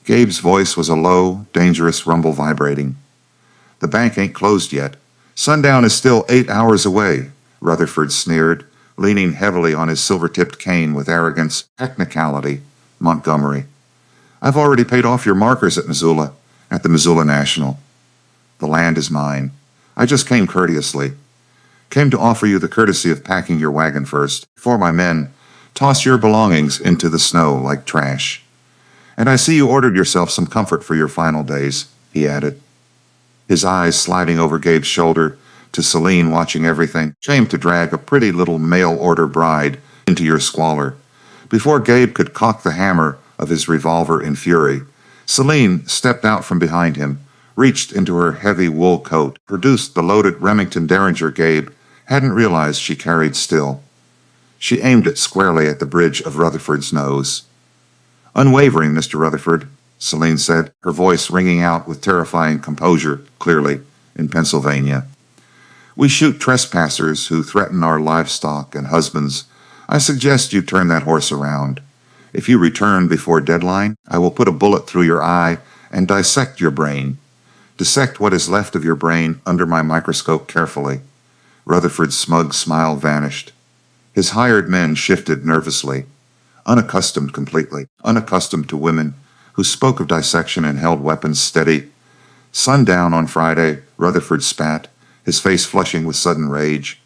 Gabe's voice was a low, dangerous rumble vibrating. "The bank ain't closed yet. Sundown is still 8 hours away," Rutherford sneered, leaning heavily on his silver-tipped cane with arrogance. "Technicality, Montgomery. I've already paid off your markers at Missoula, at the Missoula National. The land is mine. I just came courteously. Came to offer you the courtesy of packing your wagon first, before my men toss your belongings into the snow like trash. And I see you ordered yourself some comfort for your final days," he added, his eyes sliding over Gabe's shoulder to Celine watching everything. "Shame to drag a pretty little mail-order bride into your squalor." Before Gabe could cock the hammer of his revolver in fury, Celine stepped out from behind him, reached into her heavy wool coat, produced the loaded Remington Derringer Gabe hadn't realized she carried still. She aimed it squarely at the bridge of Rutherford's nose. "Unwavering, Mr. Rutherford," Celine said, her voice ringing out with terrifying composure, clearly, in Pennsylvania. "We shoot trespassers who threaten our livestock and husbands. I suggest you turn that horse around. If you return before deadline, I will put a bullet through your eye and dissect your brain. Dissect what is left of your brain under my microscope carefully." Rutherford's smug smile vanished. His hired men shifted nervously, unaccustomed completely, unaccustomed to women who spoke of dissection and held weapons steady. "Sundown on Friday," Rutherford spat, his face flushing with sudden rage.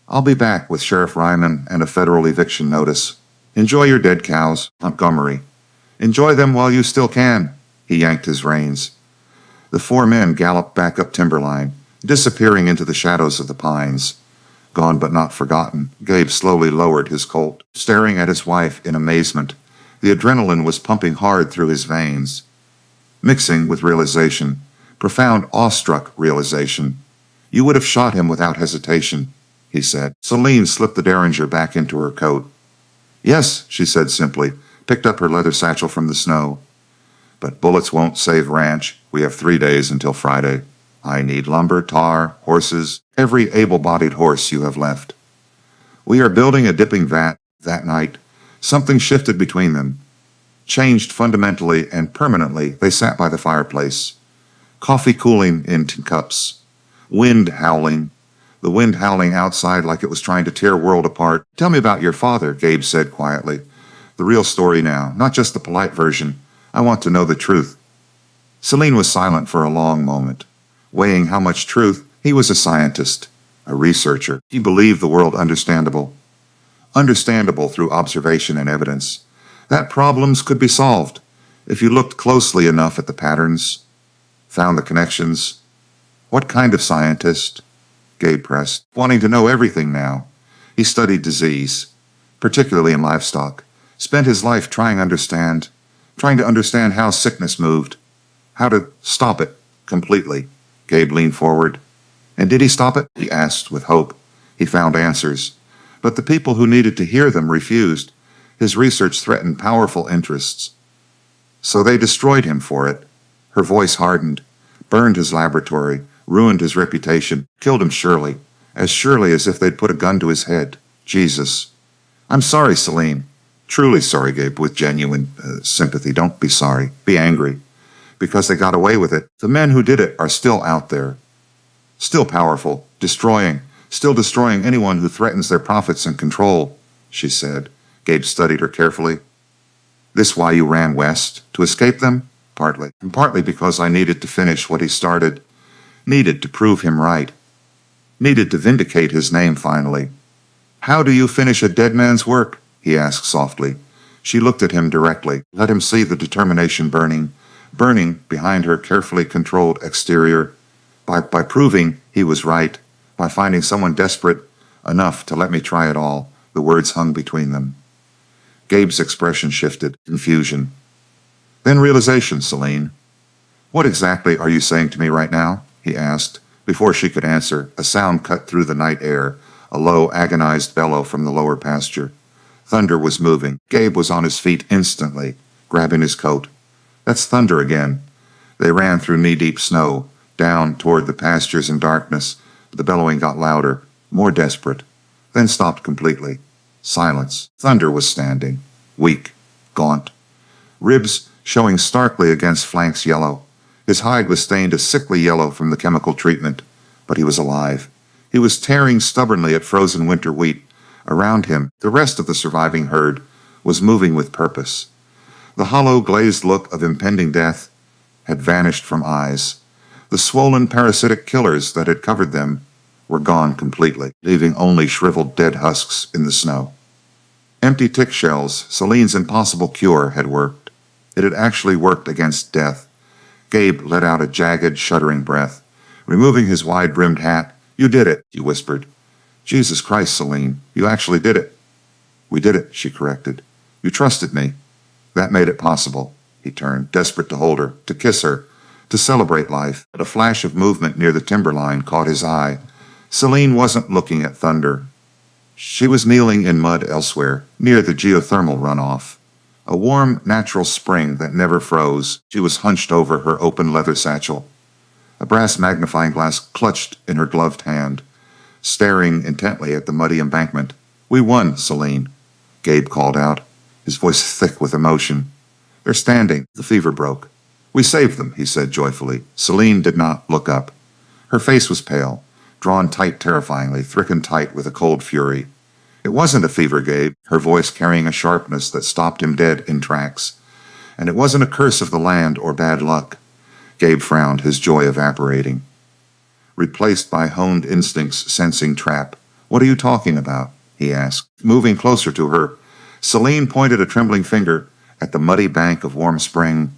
"I'll be back with Sheriff Ryman and a federal eviction notice. Enjoy your dead cows, Montgomery. Enjoy them while you still can." He yanked his reins. The 4 men galloped back up timberline, disappearing into the shadows of the pines. Gone but not forgotten, Gabe slowly lowered his Colt, staring at his wife in amazement. The adrenaline was pumping hard through his veins, mixing with realization, profound awestruck realization. "You would have shot him without hesitation," he said. Celine slipped the Derringer back into her coat. "Yes," she said simply, picked up her leather satchel from the snow. "But bullets won't save ranch. We have 3 days until Friday. I need lumber, tar, horses, every able-bodied horse you have left." "We are building a dipping vat." That night, something shifted between them. Changed fundamentally and permanently, they sat by the fireplace. Coffee cooling in tin cups. Wind howling. The wind howling outside like it was trying to tear world apart. "Tell me about your father," Gabe said quietly. "The real story now, not just the polite version. I want to know the truth." Celine was silent for a long moment, weighing how much truth. He was a scientist, a researcher. He believed the world understandable. Understandable through observation and evidence. That problems could be solved if you looked closely enough at the patterns, found the connections. "What kind of scientist?" Gabe pressed, wanting to know everything now. He studied disease, particularly in livestock, spent his life trying to understand how sickness moved, how to stop it completely. Gabe leaned forward. "And did he stop it?" he asked with hope. He found answers, but the people who needed to hear them refused. His research threatened powerful interests, so they destroyed him for it. Her voice hardened, burned his laboratory, ruined his reputation, killed him surely as if they'd put a gun to his head. Jesus. "I'm sorry, Celine. Truly sorry," Gabe, with genuine sympathy. "Don't be sorry. Be angry. Because they got away with it. The men who did it are still out there. Still powerful. Still destroying anyone who threatens their profits and control," she said. Gabe studied her carefully. "This why you ran west? To escape them?" partly, and partly because I needed to finish what he started, needed to prove him right, needed to vindicate his name finally. How do you finish a dead man's work? He asked softly. She looked at him directly, let him see the determination burning behind her carefully controlled exterior. By proving he was right, by finding someone desperate enough to let me try it all, the words hung between them. Gabe's expression shifted, confusion. Then realization, Celine. What exactly are you saying to me right now? He asked. Before she could answer, a sound cut through the night air, a low, agonized bellow from the lower pasture. Thunder was moving. Gabe was on his feet instantly, grabbing his coat. That's thunder again. They ran through knee-deep snow, down toward the pastures in darkness. The bellowing got louder, more desperate, then stopped completely. Silence. Thunder was standing, weak, gaunt, ribs showing starkly against flanks yellow. His hide was stained a sickly yellow from the chemical treatment, but he was alive. He was tearing stubbornly at frozen winter wheat. Around him, the rest of the surviving herd was moving with purpose. The hollow, glazed look of impending death had vanished from eyes. The swollen, parasitic killers that had covered them were gone completely, leaving only shriveled dead husks in the snow. Empty tick shells, Celine's impossible cure, had worked. It had actually worked against death. Gabe let out a jagged, shuddering breath. Removing his wide-brimmed hat, "You did it," he whispered. "Jesus Christ, Celine, you actually did it." "We did it," she corrected. "You trusted me. That made it possible." He turned, desperate to hold her, to kiss her, to celebrate life. But a flash of movement near the timberline caught his eye. Celine wasn't looking at thunder. She was kneeling in mud elsewhere, near the geothermal runoff. A warm, natural spring that never froze. She was hunched over her open leather satchel. A brass magnifying glass clutched in her gloved hand, staring intently at the muddy embankment. "We won, Celine," Gabe called out, his voice thick with emotion. "They're standing." The fever broke. "We saved them," he said joyfully. Celine did not look up. Her face was pale, drawn tight terrifyingly, thickened tight with a cold fury. "It wasn't a fever, Gabe," her voice carrying a sharpness that stopped him dead in tracks. "And it wasn't a curse of the land or bad luck." Gabe frowned, his joy evaporating. Replaced by honed instincts sensing trap. "What are you talking about?" he asked. Moving closer to her, Celine pointed a trembling finger at the muddy bank of warm spring.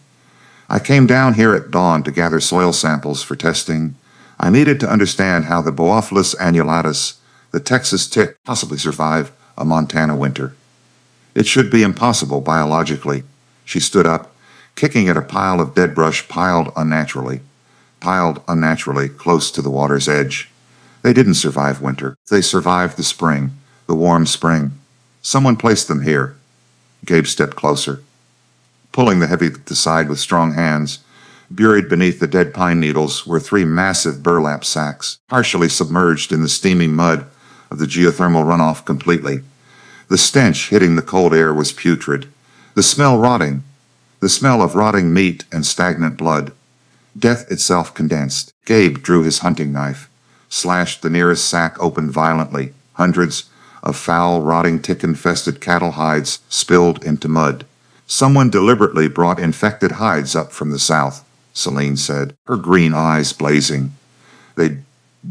"I came down here at dawn to gather soil samples for testing. I needed to understand how the Boophyllus annulatus, the Texas tick, possibly survive a Montana winter. It should be impossible biologically." She stood up, kicking at a pile of dead brush piled unnaturally close to the water's edge. They didn't survive winter. They survived the spring, the warm spring. Someone placed them here. Gabe stepped closer, pulling the heavy aside with strong hands. Buried beneath the dead pine needles were 3 massive burlap sacks, partially submerged in the steaming mud of the geothermal runoff completely. The stench hitting the cold air was putrid. The smell of rotting meat and stagnant blood. Death itself condensed. Gabe drew his hunting knife, slashed the nearest sack open violently. Hundreds of foul, rotting, tick-infested cattle hides spilled into mud. "Someone deliberately brought infected hides up from the south," Celine said, her green eyes blazing. "They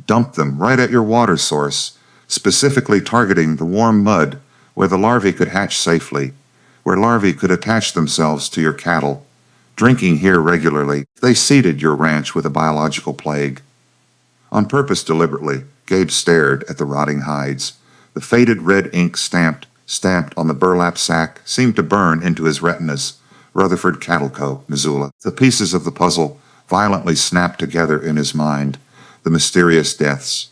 dumped them right at your water source, specifically targeting the warm mud where the larvae could hatch safely, where larvae could attach themselves to your cattle. Drinking here regularly, they seeded your ranch with a biological plague." On purpose, deliberately, Gabe stared at the rotting hides. The faded red ink stamped on the burlap sack seemed to burn into his retinas. Rutherford Cattle Co., Missoula. The pieces of the puzzle violently snapped together in his mind. The mysterious deaths.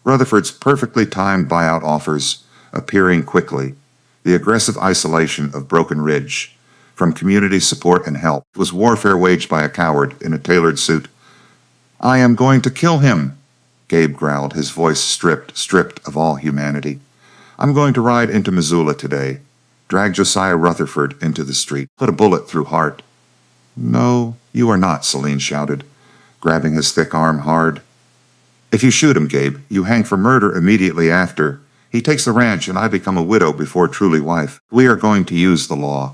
Rutherford's perfectly timed buyout offers appearing quickly. The aggressive isolation of Broken Ridge from community support and help. It was warfare waged by a coward in a tailored suit. "I am going to kill him," Gabe growled, his voice stripped of all humanity. "I'm going to ride into Missoula today. Drag Josiah Rutherford into the street. Put a bullet through heart." "No, you are not," Celine shouted, grabbing his thick arm hard. "If you shoot him, Gabe, you hang for murder immediately after. He takes the ranch and I become a widow before truly wife. We are going to use the law.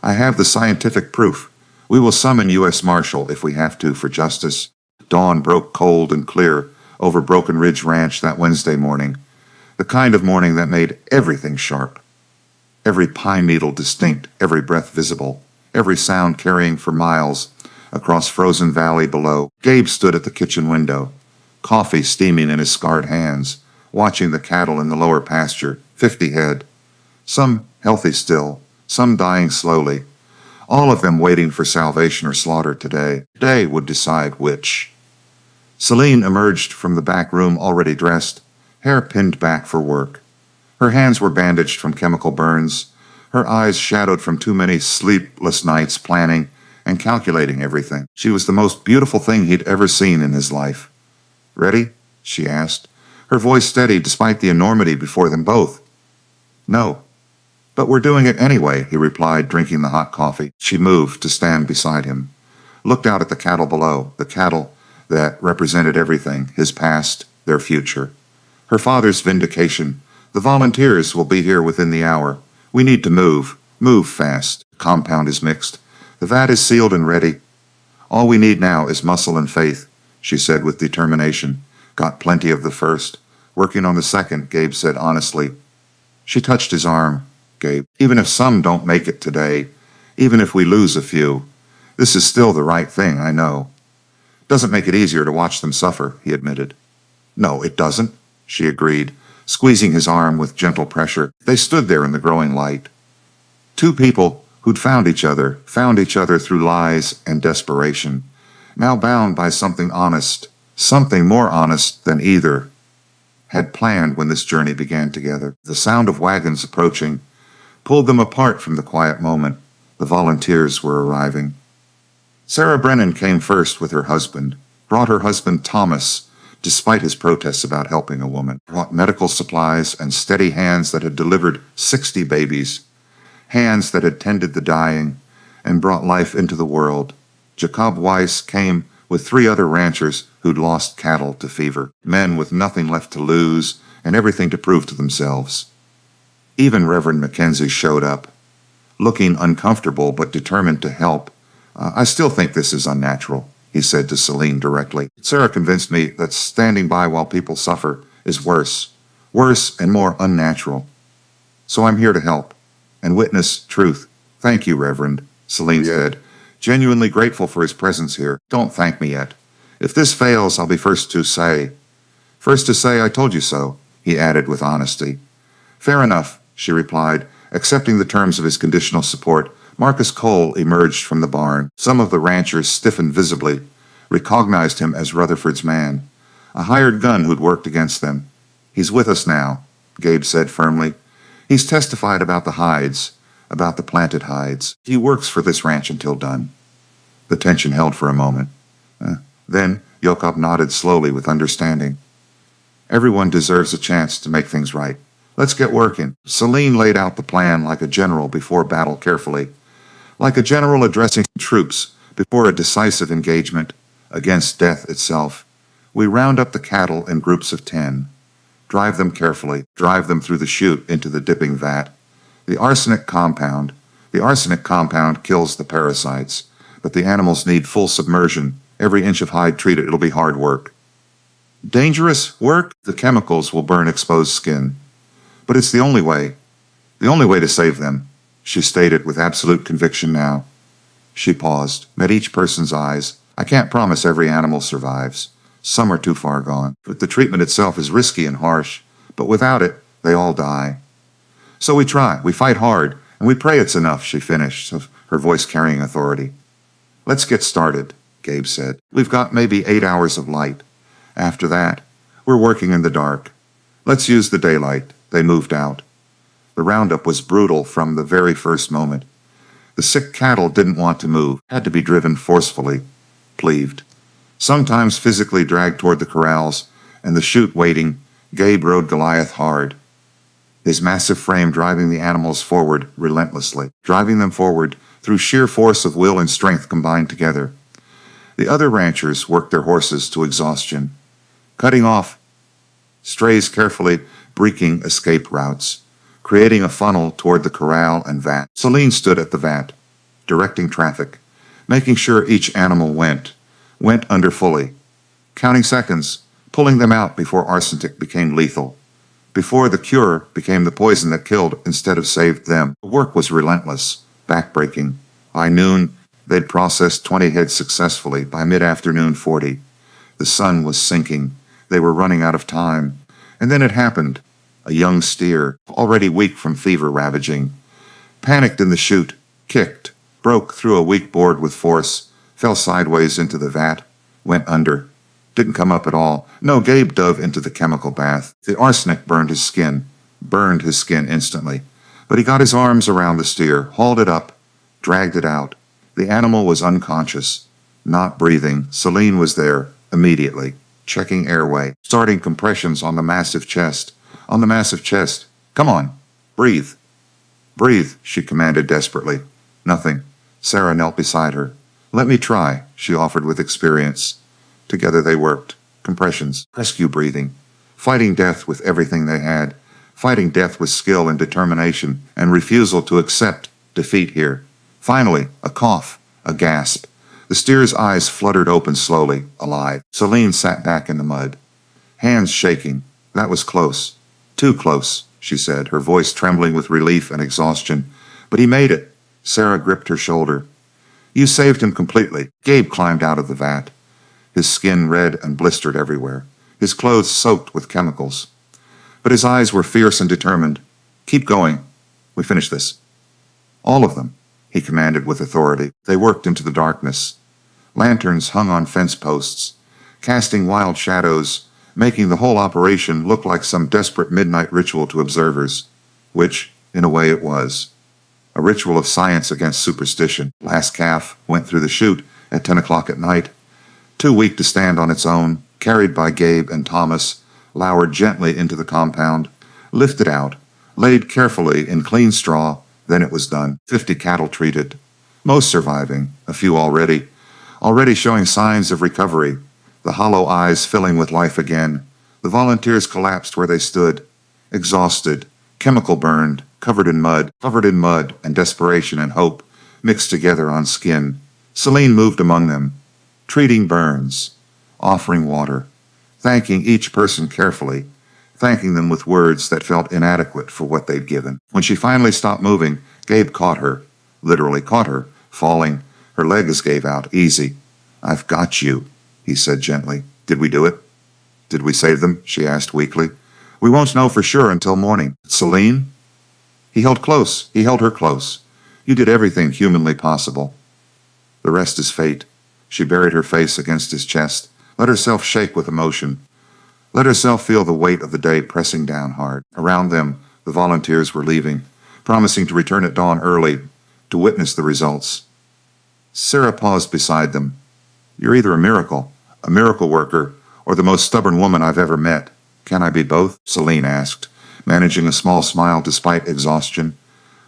I have the scientific proof. We will summon U.S. Marshal if we have to for justice. Dawn broke cold and clear over Broken Ridge Ranch that Wednesday morning, the kind of morning that made everything sharp. Every pine needle distinct, every breath visible, every sound carrying for miles across frozen valley below. Gabe stood at the kitchen window, coffee steaming in his scarred hands, watching the cattle in the lower pasture, 50 head, some healthy still, some dying slowly, all of them waiting for salvation or slaughter today. Today would decide which. Celine emerged from the back room already dressed, hair pinned back for work. Her hands were bandaged from chemical burns, her eyes shadowed from too many sleepless nights planning and calculating everything. She was the most beautiful thing he'd ever seen in his life. "Ready?" she asked, her voice steady despite the enormity before them both. "No. But we're doing it anyway," he replied, drinking the hot coffee. She moved to stand beside him, looked out at the cattle below, the cattle that represented everything, his past, their future. Her father's vindication. "The volunteers will be here within the hour. We need to move. Move fast. The compound is mixed. The vat is sealed and ready. All we need now is muscle and faith," she said with determination. "Got plenty of the first. Working on the second," Gabe said honestly. She touched his arm. "Gabe, even if some don't make it today, even if we lose a few, this is still the right thing, I know." "Doesn't make it easier to watch them suffer," he admitted. "No, it doesn't," she agreed, squeezing his arm with gentle pressure. They stood there in the growing light. Two people who'd found each other through lies and desperation, now bound by something honest, something more honest than either had planned when this journey began together. The sound of wagons approaching pulled them apart from the quiet moment. The volunteers were arriving. Sarah Brennan came first with her husband, brought her husband Thomas, despite his protests about helping a woman, brought medical supplies and steady hands that had delivered 60 babies, hands that had tended the dying and brought life into the world. Jacob Weiss came with 3 other ranchers who'd lost cattle to fever, men with nothing left to lose and everything to prove to themselves. Even Reverend Mackenzie showed up, looking uncomfortable but determined to help. "I still think this is unnatural," he said to Celine directly. "Sarah convinced me that standing by while people suffer is worse and more unnatural. So I'm here to help and witness truth." "Thank you, Reverend," Celine said, genuinely grateful for his presence here. "Don't thank me yet. If this fails, I'll be first to say, I told you so," he added with honesty. "Fair enough," she replied, accepting the terms of his conditional support. Marcus Cole emerged from the barn. Some of the ranchers stiffened visibly, recognized him as Rutherford's man, a hired gun who'd worked against them. "He's with us now," Gabe said firmly. "He's testified about the hides, about the planted hides. He works for this ranch until done." The tension held for a moment. Then Jacob nodded slowly with understanding. "Everyone deserves a chance to make things right. Let's get working." Celine laid out the plan like a general before battle carefully, like a general addressing troops before a decisive engagement against death itself. "We round up the cattle in groups of 10. Drive them carefully. Drive them through the chute into the dipping vat. The arsenic compound kills the parasites, but the animals need full submersion. Every inch of hide treated. It'll be hard work." "Dangerous work?" "The chemicals will burn exposed skin. But it's the only way to save them," she stated with absolute conviction now. She paused, met each person's eyes. "I can't promise every animal survives. Some are too far gone. But the treatment itself is risky and harsh. But without it, they all die. So we try, we fight hard, and we pray it's enough," she finished, her voice carrying authority. "Let's get started," Gabe said. "We've got maybe 8 hours of light. After that, we're working in the dark. Let's use the daylight." They moved out. The roundup was brutal from the very first moment. The sick cattle didn't want to move, had to be driven forcefully, cleaved, sometimes physically dragged toward the corrals, and the chute waiting. Gabe rode Goliath hard, his massive frame driving the animals forward relentlessly, driving them forward through sheer force of will and strength combined together. The other ranchers worked their horses to exhaustion, cutting off strays carefully, breaking escape routes, creating a funnel toward the corral and vat. Celine stood at the vat, directing traffic, making sure each animal went under fully, counting seconds, pulling them out before arsenic became lethal, before the cure became the poison that killed instead of saved them. The work was relentless, backbreaking. By noon, they'd processed 20 heads successfully. By mid-afternoon, 40. The sun was sinking. They were running out of time. And then it happened. A young steer, already weak from fever ravaging, panicked in the chute, kicked, broke through a weak board with force, fell sideways into the vat, went under. Didn't come up at all. No, Gabe dove into the chemical bath. The arsenic burned his skin instantly. But he got his arms around the steer, hauled it up, dragged it out. The animal was unconscious, not breathing. Celine was there, immediately, checking airway, starting compressions on the massive chest. Come on, breathe. Breathe, she commanded desperately. Nothing. Sarah knelt beside her. Let me try, she offered with experience. Together they worked. Compressions, rescue breathing, fighting death with everything they had, fighting death with skill and determination and refusal to accept defeat here. Finally, a cough, a gasp. The steer's eyes fluttered open slowly, alive. Celine sat back in the mud, hands shaking. That was close. Too close, she said, her voice trembling with relief and exhaustion. But he made it. Sarah gripped her shoulder. You saved him completely. Gabe climbed out of the vat, his skin red and blistered everywhere, his clothes soaked with chemicals. But his eyes were fierce and determined. Keep going. We finish this. All of them, he commanded with authority. They worked into the darkness. Lanterns hung on fence posts, casting wild shadows, making the whole operation look like some desperate midnight ritual to observers, which, in a way, it was. A ritual of science against superstition. Last calf went through the chute at 10 o'clock at night, too weak to stand on its own, carried by Gabe and Thomas, lowered gently into the compound, lifted out, laid carefully in clean straw. Then it was done. 50 cattle treated, most surviving, a few already showing signs of recovery, the hollow eyes filling with life again. The volunteers collapsed where they stood, exhausted, chemical burned, covered in mud, and desperation and hope mixed together on skin. Celine moved among them, treating burns, offering water, thanking each person carefully, thanking them with words that felt inadequate for what they'd given. When she finally stopped moving, Gabe caught her, literally caught her, falling. Her legs gave out. Easy. I've got you, he said gently. Did we do it? Did we save them? She asked weakly. We won't know for sure until morning. Celine? He held her close. You did everything humanly possible. The rest is fate. She buried her face against his chest, let herself shake with emotion, let herself feel the weight of the day pressing down hard. Around them, the volunteers were leaving, promising to return at dawn early to witness the results. Sarah paused beside them. You're either a miracle worker, or the most stubborn woman I've ever met. Can I be both? Celine asked, managing a small smile despite exhaustion.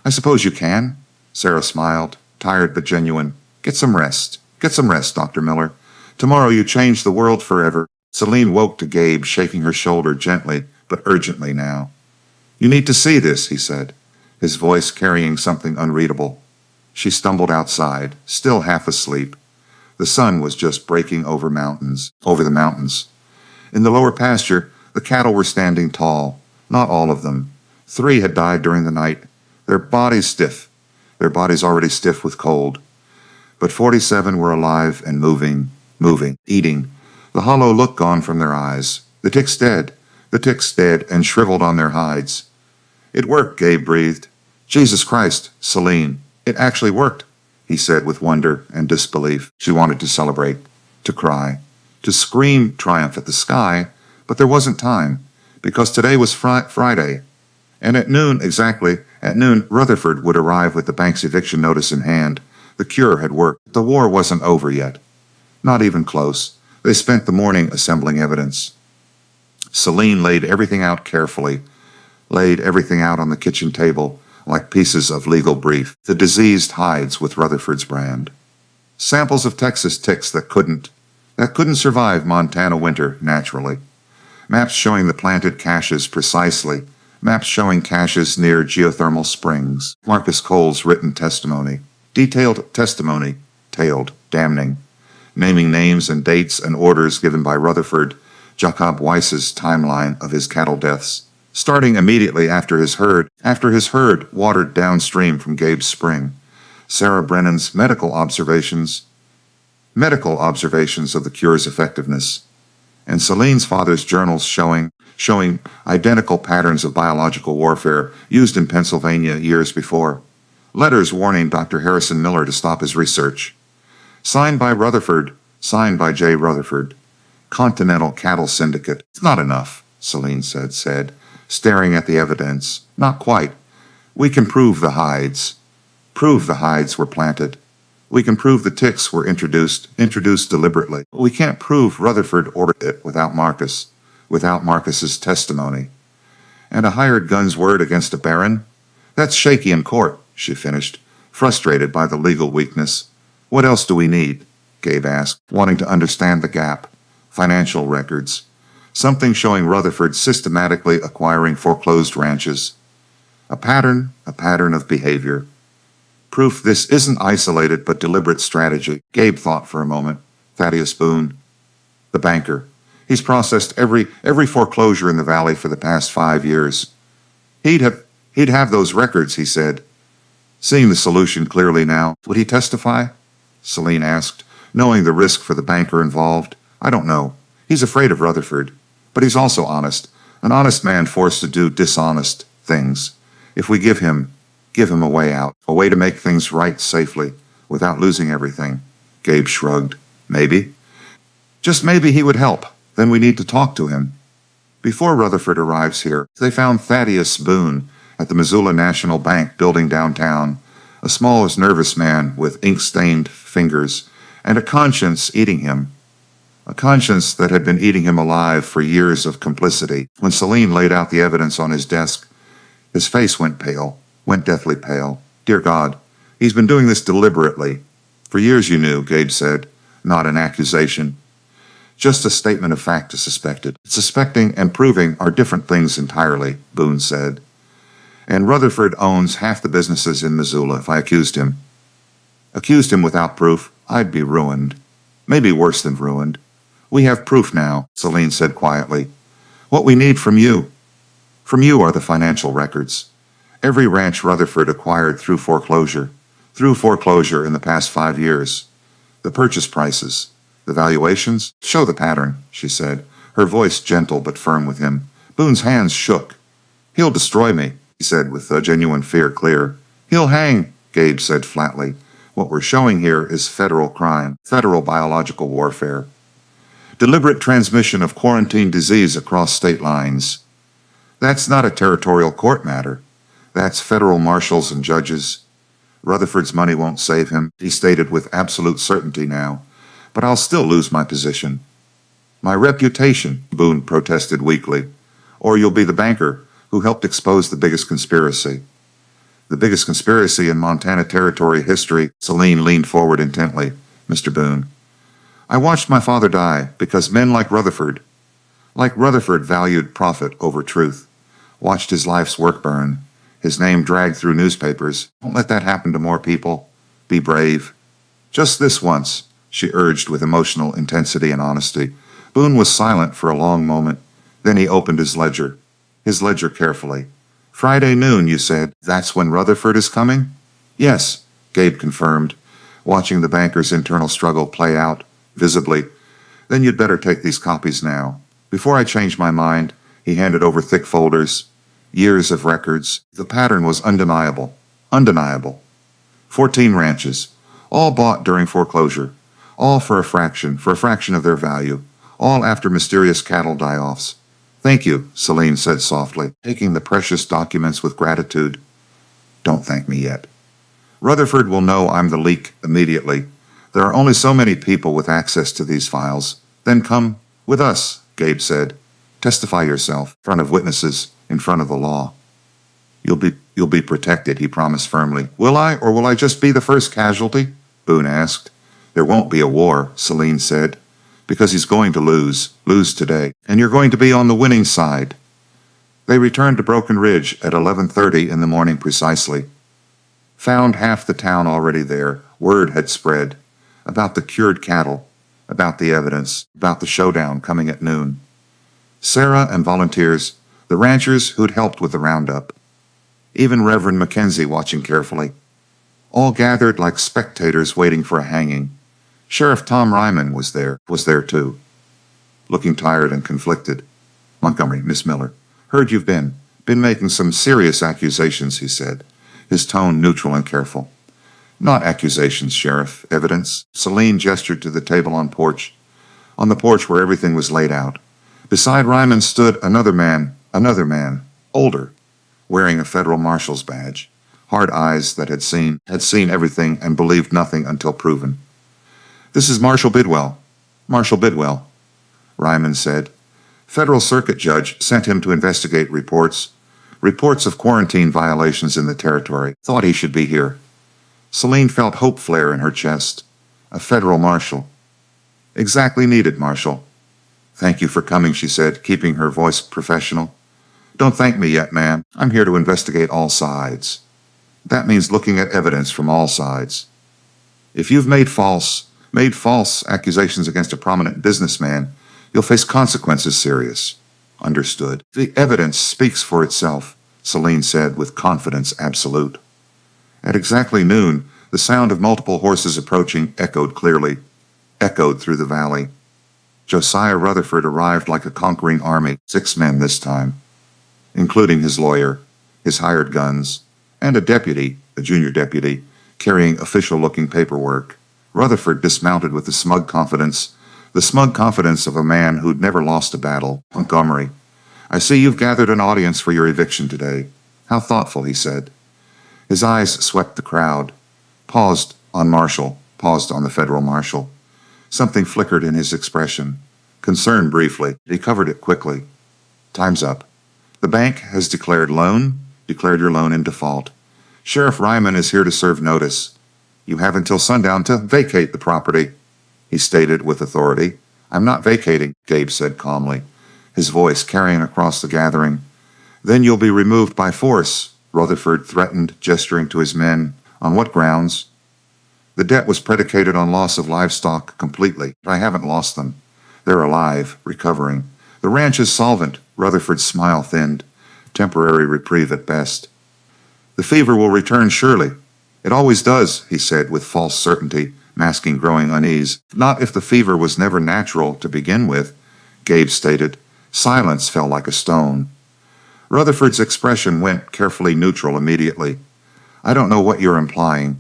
I suppose you can. Sarah smiled, tired but genuine. Get some rest, Dr. Miller. Tomorrow you change the world forever. Celine woke to Gabe, shaking her shoulder gently but urgently now. You need to see this, he said, his voice carrying something unreadable. She stumbled outside, still half asleep. The sun was just breaking over the mountains. In the lower pasture, the cattle were standing tall. Not all of them. 3 had died during the night, their bodies already stiff with cold. But 47 were alive and moving, eating, the hollow look gone from their eyes. The ticks dead and shriveled on their hides. It worked, Gabe breathed. Jesus Christ, Celine, it actually worked, he said with wonder and disbelief. She wanted to celebrate, to cry, to scream triumph at the sky, but there wasn't time, because today was Friday, and exactly at noon, Rutherford would arrive with the bank's eviction notice in hand. The cure had worked. The war wasn't over yet. Not even close. They spent the morning assembling evidence. Celine laid everything out carefully, laid everything out on the kitchen table like pieces of legal brief. The diseased hides with Rutherford's brand. Samples of Texas ticks that couldn't survive Montana winter naturally. Maps showing the planted caches precisely. Maps showing caches near geothermal springs. Marcus Cole's written testimony. Detailed testimony detailed, damning, naming names and dates and orders given by Rutherford Jacob Weiss's timeline of his cattle deaths, starting immediately after his herd watered downstream from Gabe's spring. Sarah Brennan's medical observations of the cure's effectiveness, and Celine's father's journals showing identical patterns of biological warfare used in Pennsylvania years before. Letters warning Dr. Harrison Miller to stop his research. Signed by Rutherford, signed by J. Rutherford. Continental Cattle Syndicate. It's not enough, Celine said, staring at the evidence. Not quite. We can prove the hides. Prove the hides were planted. We can prove the ticks were introduced deliberately. But we can't prove Rutherford ordered it without Marcus's testimony. And a hired gun's word against a baron? That's shaky in court, she finished, frustrated by the legal weakness. What else do we need? Gabe asked, wanting to understand the gap. Financial records. Something showing Rutherford systematically acquiring foreclosed ranches. A pattern of behavior. Proof this isn't isolated but deliberate strategy. Gabe thought for a moment. Thaddeus Boone, the banker. He's processed every foreclosure in the valley for the past 5 years. He'd have those records, he said. Seeing the solution clearly now, would he testify? Celine asked, knowing the risk for the banker involved. I don't know. He's afraid of Rutherford, but he's also honest. An honest man forced to do dishonest things. If we give him a way out, a way to make things right safely, without losing everything. Gabe shrugged. Maybe. Just maybe he would help. Then we need to talk to him. Before Rutherford arrives here, they found Thaddeus Boone at the Missoula National Bank building downtown, a small as nervous man with ink-stained fingers, and a conscience eating him. A conscience that had been eating him alive for years of complicity. When Celine laid out the evidence on his desk, his face went deathly pale. Dear God, he's been doing this deliberately. For years you knew, Gabe said, not an accusation. Just a statement of fact to suspected. Suspecting and proving are different things entirely, Boone said. And Rutherford owns half the businesses in Missoula if I accused him. Accused him without proof, I'd be ruined. Maybe worse than ruined. We have proof now, Celine said quietly. What we need from you are the financial records. Every ranch Rutherford acquired through foreclosure in the past 5 years. The purchase prices, the valuations, show the pattern, she said, her voice gentle but firm with him. Boone's hands shook. He'll destroy me, he said with genuine fear clear. He'll hang, Gabe said flatly. What we're showing here is federal crime, federal biological warfare. Deliberate transmission of quarantine disease across state lines. That's not a territorial court matter. That's federal marshals and judges. Rutherford's money won't save him, he stated with absolute certainty now. But I'll still lose my position. My reputation, Boone protested weakly. Or you'll be the banker who helped expose the biggest conspiracy. The biggest conspiracy in Montana Territory history. Celine leaned forward intently. Mr. Boone, I watched my father die because men like Rutherford valued profit over truth. Watched his life's work burn. His name dragged through newspapers. Don't let that happen to more people. Be brave. Just this once, she urged with emotional intensity and honesty. Boone was silent for a long moment. Then he opened his ledger carefully. Friday noon, you said. That's when Rutherford is coming? Yes, Gabe confirmed, watching the banker's internal struggle play out, visibly. Then you'd better take these copies now. Before I change my mind, he handed over thick folders. Years of records. The pattern was undeniable. 14 ranches, all bought during foreclosure, all for a fraction of their value, all after mysterious cattle die-offs. Thank you, Celine said softly, taking the precious documents with gratitude. Don't thank me yet. Rutherford will know I'm the leak immediately. There are only so many people with access to these files. Then come with us, Gabe said. Testify yourself, in front of witnesses, in front of the law. You'll be protected, he promised firmly. Will I, or will I just be the first casualty? Boone asked. There won't be a war, Celine said, because he's going to lose today, and you're going to be on the winning side. They returned to Broken Ridge at 11:30 in the morning precisely. Found half the town already there. Word had spread. about the cured cattle, about the evidence, about the showdown coming at noon. Sarah and volunteers, the ranchers who'd helped with the roundup, even Reverend Mackenzie watching carefully, all gathered like spectators waiting for a hanging. Sheriff Tom Ryman was there too, looking tired and conflicted. Montgomery, Miss Miller, heard you've been making some serious accusations, he said, his tone neutral and careful. Not accusations, Sheriff, evidence. Celine gestured to the table on the porch where everything was laid out. Beside Ryman stood another man, older, wearing a federal marshal's badge, hard eyes that had seen everything and believed nothing until proven. This is Marshal Bidwell. Marshal Bidwell, Ryman said. Federal Circuit Judge sent him to investigate reports of quarantine violations in the territory. Thought he should be here. Celine felt hope flare in her chest. A federal marshal. Exactly needed, Marshal. Thank you for coming, she said, keeping her voice professional. Don't thank me yet, ma'am. I'm here to investigate all sides. That means looking at evidence from all sides. If you've made false accusations against a prominent businessman, you'll face consequences serious. Understood. The evidence speaks for itself, Celine said with confidence absolute. At exactly noon, the sound of multiple horses approaching echoed through the valley. Josiah Rutherford arrived like a conquering army, 6 men this time, including his lawyer, his hired guns, and a junior deputy, carrying official-looking paperwork. Rutherford dismounted with the smug confidence of a man who'd never lost a battle. Montgomery, I see you've gathered an audience for your eviction today. How thoughtful, he said. His eyes swept the crowd, paused on the federal marshal. Something flickered in his expression. Concern briefly. He covered it quickly. Time's up. The bank has declared your loan in default. Sheriff Ryman is here to serve notice. You have until sundown to vacate the property, he stated with authority. I'm not vacating, Gabe said calmly, his voice carrying across the gathering. Then you'll be removed by force, Rutherford threatened, gesturing to his men. On what grounds? The debt was predicated on loss of livestock completely. I haven't lost them. They're alive, recovering. The ranch is solvent. Rutherford's smile thinned. Temporary reprieve at best. The fever will return surely. It always does, he said with false certainty, masking growing unease. Not if the fever was never natural to begin with, Gabe stated. Silence fell like a stone. Rutherford's expression went carefully neutral immediately. I don't know what you're implying.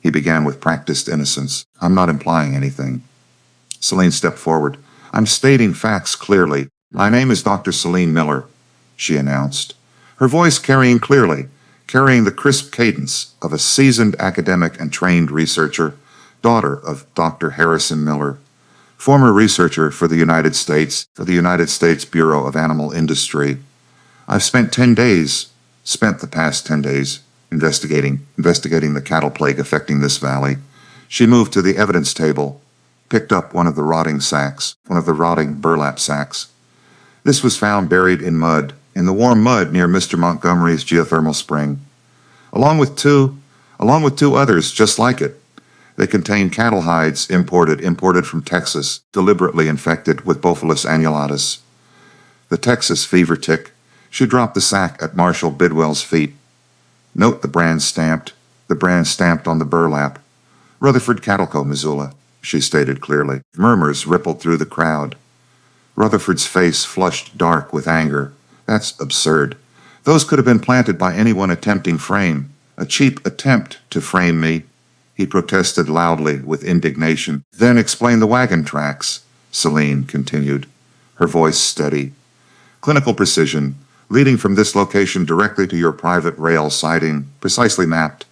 He began with practiced innocence. I'm not implying anything. Celine stepped forward. I'm stating facts clearly. My name is Dr. Celine Miller, she announced, her voice carrying the crisp cadence of a seasoned academic and trained researcher, daughter of Dr. Harrison Miller, former researcher for the United States Bureau of Animal Industry. I've spent the past 10 days investigating the cattle plague affecting this valley. She moved to the evidence table, picked up one of the rotting burlap sacks. This was found buried in the warm mud near Mr. Montgomery's geothermal spring, along with two others just like it. They contained cattle hides imported from Texas, deliberately infected with Bophelis annulatus. The Texas fever tick. She dropped the sack at Marshal Bidwell's feet. Note the brand stamped on the burlap. Rutherford Cattle Co., Missoula, she stated clearly. Murmurs rippled through the crowd. Rutherford's face flushed dark with anger. That's absurd. Those could have been planted by anyone attempting a cheap attempt to frame me, he protested loudly with indignation. Then explain the wagon tracks, Celine continued, her voice steady. Clinical precision, leading from this location directly to your private rail siding, precisely mapped.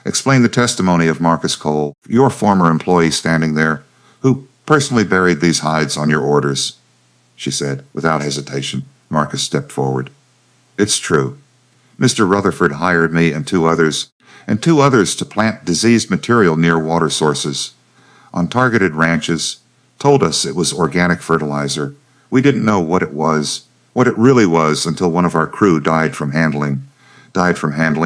Explain the testimony of Marcus Cole, your former employee standing there, who personally buried these hides on your orders, she said, without hesitation. Marcus stepped forward. It's true. Mr. Rutherford hired me and two others to plant diseased material near water sources, on targeted ranches, told us it was organic fertilizer. We didn't know what it really was until one of our crew died from handling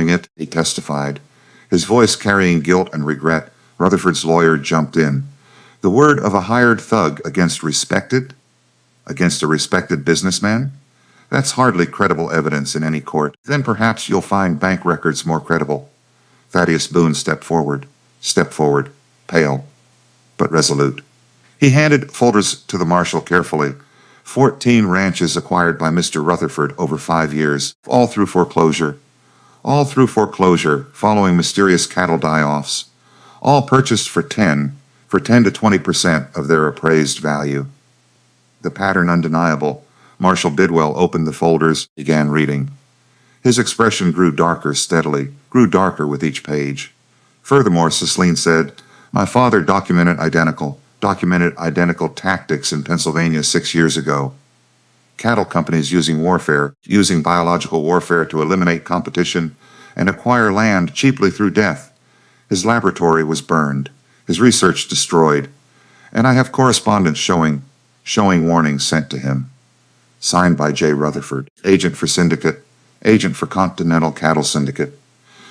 it, he testified, his voice carrying guilt and regret Rutherford's lawyer jumped in. The word of a hired thug against a respected businessman? That's hardly credible evidence in any court. Then perhaps you'll find bank records more credible. Thaddeus Boone stepped forward, pale, but resolute. He handed folders to the marshal carefully. 14 ranches acquired by Mr. Rutherford over 5 years, all through foreclosure, following mysterious cattle die-offs, all purchased for 10 to 20% of their appraised value. The pattern undeniable. Marshal Bidwell opened the folders, began reading. His expression grew darker steadily, grew darker with each page. Furthermore, Cicely said, my father documented identical tactics in Pennsylvania 6 years ago. Cattle companies using biological warfare to eliminate competition and acquire land cheaply through death. His laboratory was burned, his research destroyed, and I have correspondence showing warnings sent to him. Signed by J. Rutherford, agent for Continental Cattle Syndicate.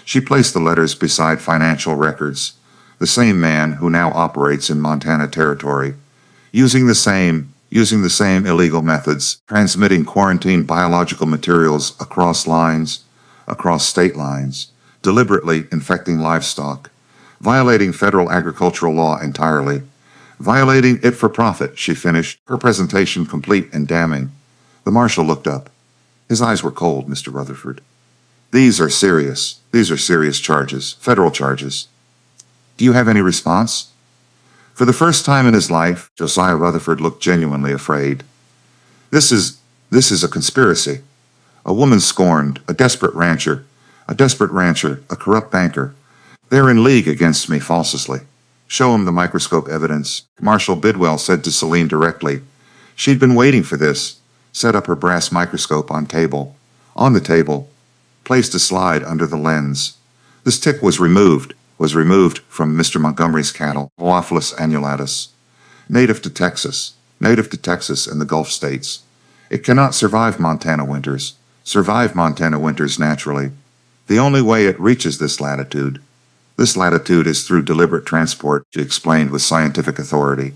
She placed the letters beside financial records. The same man who now operates in Montana Territory, using the same illegal methods, transmitting quarantined biological materials across state lines, deliberately infecting livestock, violating federal agricultural law entirely, violating it for profit, she finished, her presentation complete and damning. The marshal looked up. His eyes were cold, Mr. Rutherford. These are serious charges, federal charges. Do you have any response? For the first time in his life, Josiah Rutherford looked genuinely afraid. This is a conspiracy. A woman scorned, a desperate rancher, a corrupt banker. They're in league against me falsely. Show him the microscope evidence, Marshal Bidwell said to Celine directly. She'd been waiting for this. Set up her brass microscope on the table, placed a slide under the lens. This tick was removed from Mr. Montgomery's cattle, Haemophilus annulatus, native to Texas and the Gulf states. It cannot survive Montana winters naturally. The only way it reaches this latitude is through deliberate transport, she explained with scientific authority.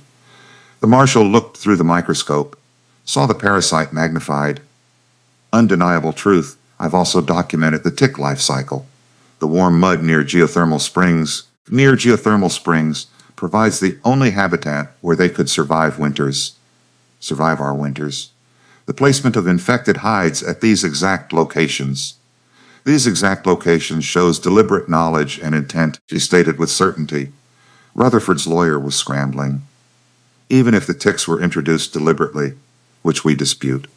The marshal looked through the microscope, saw the parasite magnified. Undeniable truth, I've also documented the tick life cycle. The warm mud near geothermal springs provides the only habitat where they could survive our winters. The placement of infected hides at these exact locations shows deliberate knowledge and intent, she stated with certainty. Rutherford's lawyer was scrambling. Even if the ticks were introduced deliberately, which we dispute,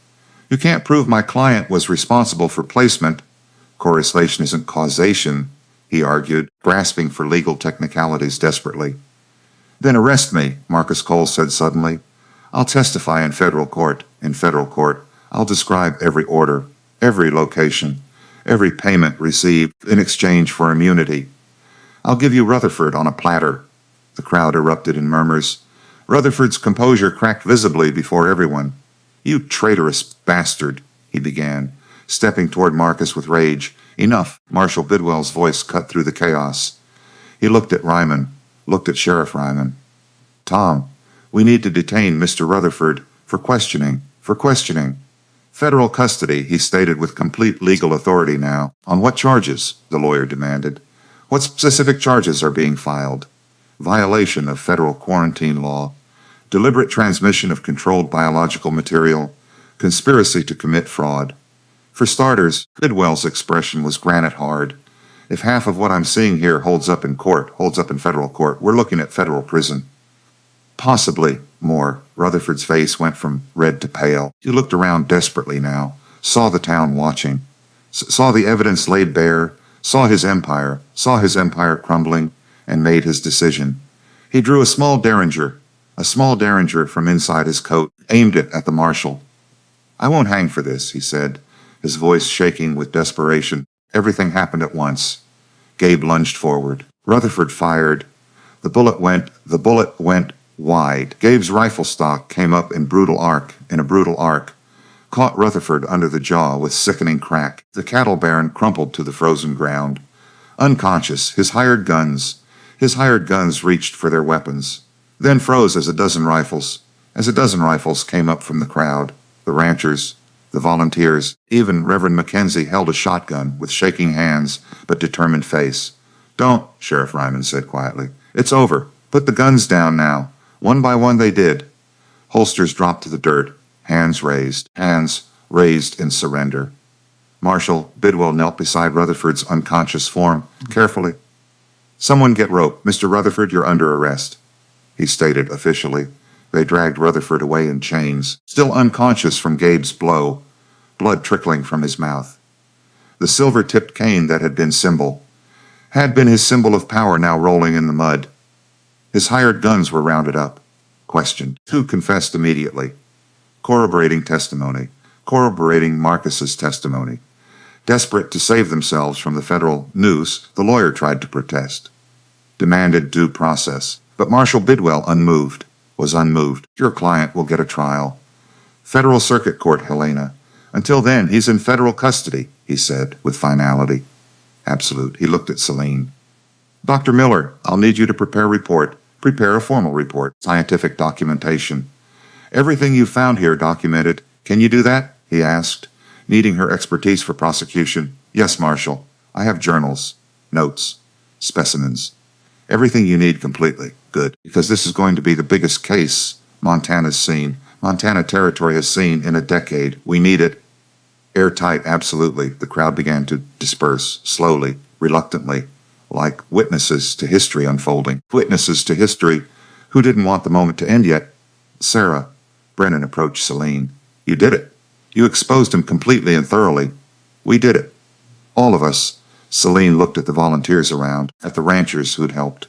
you can't prove my client was responsible for placement. Correlation isn't causation, he argued, grasping for legal technicalities desperately. Then arrest me, Marcus Cole said suddenly. I'll testify in federal court. I'll describe every order, every location, every payment received in exchange for immunity. I'll give you Rutherford on a platter. The crowd erupted in murmurs. Rutherford's composure cracked visibly before everyone. You traitorous bastard, he began, stepping toward Marcus with rage. Enough, Marshal Bidwell's voice cut through the chaos. He looked at Sheriff Ryman. Tom, we need to detain Mr. Rutherford for questioning. Federal custody, he stated with complete legal authority now. On what charges? The lawyer demanded. What specific charges are being filed? Violation of federal quarantine law, deliberate transmission of controlled biological material, conspiracy to commit fraud. For starters, Bidwell's expression was granite hard. If half of what I'm seeing here holds up in federal court, we're looking at federal prison. Possibly more. Rutherford's face went from red to pale. He looked around desperately now, saw the town watching, saw the evidence laid bare, saw his empire crumbling, and made his decision. He drew a small derringer from inside his coat, aimed it at the marshal. I won't hang for this, he said, his voice shaking with desperation. Everything happened at once. Gabe lunged forward. Rutherford fired. The bullet went wide. Gabe's rifle stock came up in a brutal arc, caught Rutherford under the jaw with sickening crack. The cattle baron crumpled to the frozen ground. Unconscious, his His hired guns reached for their weapons, then froze as a dozen rifles came up from the crowd. The ranchers, the volunteers, even Reverend Mackenzie held a shotgun with shaking hands but determined face. "Don't," Sheriff Ryman said quietly. "It's over. Put the guns down now." One by one they did. Holsters dropped to the dirt, hands raised in surrender. Marshal Bidwell knelt beside Rutherford's unconscious form, carefully. "Someone get rope. Mr. Rutherford, you're under arrest," he stated officially. They dragged Rutherford away in chains, still unconscious from Gabe's blow, blood trickling from his mouth. The silver-tipped cane that had been his symbol of power, now rolling in the mud. His hired guns were rounded up, questioned. Two confessed immediately, corroborating Marcus's testimony. Desperate to save themselves from the federal noose, the lawyer tried to protest, demanded due process. But Marshal Bidwell was unmoved. "Your client will get a trial. Federal Circuit Court, Helena. Until then, he's in federal custody," he said with finality. Absolute. He looked at Celine. "Dr. Miller, I'll need you to prepare a formal report, scientific documentation. Everything you found here documented. Can you do that?" he asked, needing her expertise for prosecution. "Yes, Marshal. I have journals, notes, specimens. Everything you need completely." "Good, because this is going to be the biggest case Montana Territory has seen in a decade. We need it airtight." "Absolutely." The crowd began to disperse, slowly, reluctantly, like witnesses to history unfolding. Witnesses to history who didn't want the moment to end yet. "Sarah," Brennan approached Celine. "You did it. You exposed him completely and thoroughly. We did it. All of us." Celine looked at the volunteers around, at the ranchers who'd helped.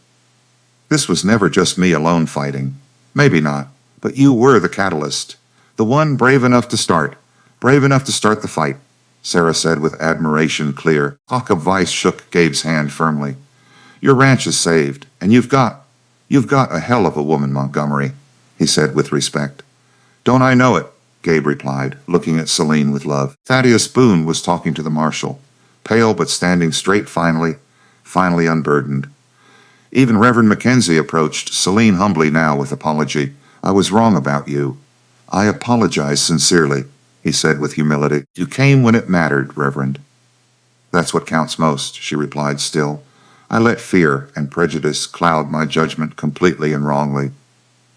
"This was never just me alone fighting. Maybe not, but you were the catalyst. The one brave enough to start the fight," Sarah said with admiration clear. Jacob Weiss shook Gabe's hand firmly. "Your ranch is saved, and you've got a hell of a woman, Montgomery," he said with respect. "Don't I know it?" Gabe replied, looking at Celine with love. Thaddeus Boone was talking to the marshal, pale but standing straight, finally unburdened. Even Reverend Mackenzie approached Celine humbly now with apology. "I was wrong about you. I apologize sincerely," he said with humility. "You came when it mattered, Reverend." "That's what counts most," she replied still. "I let fear and prejudice cloud my judgment completely and wrongly.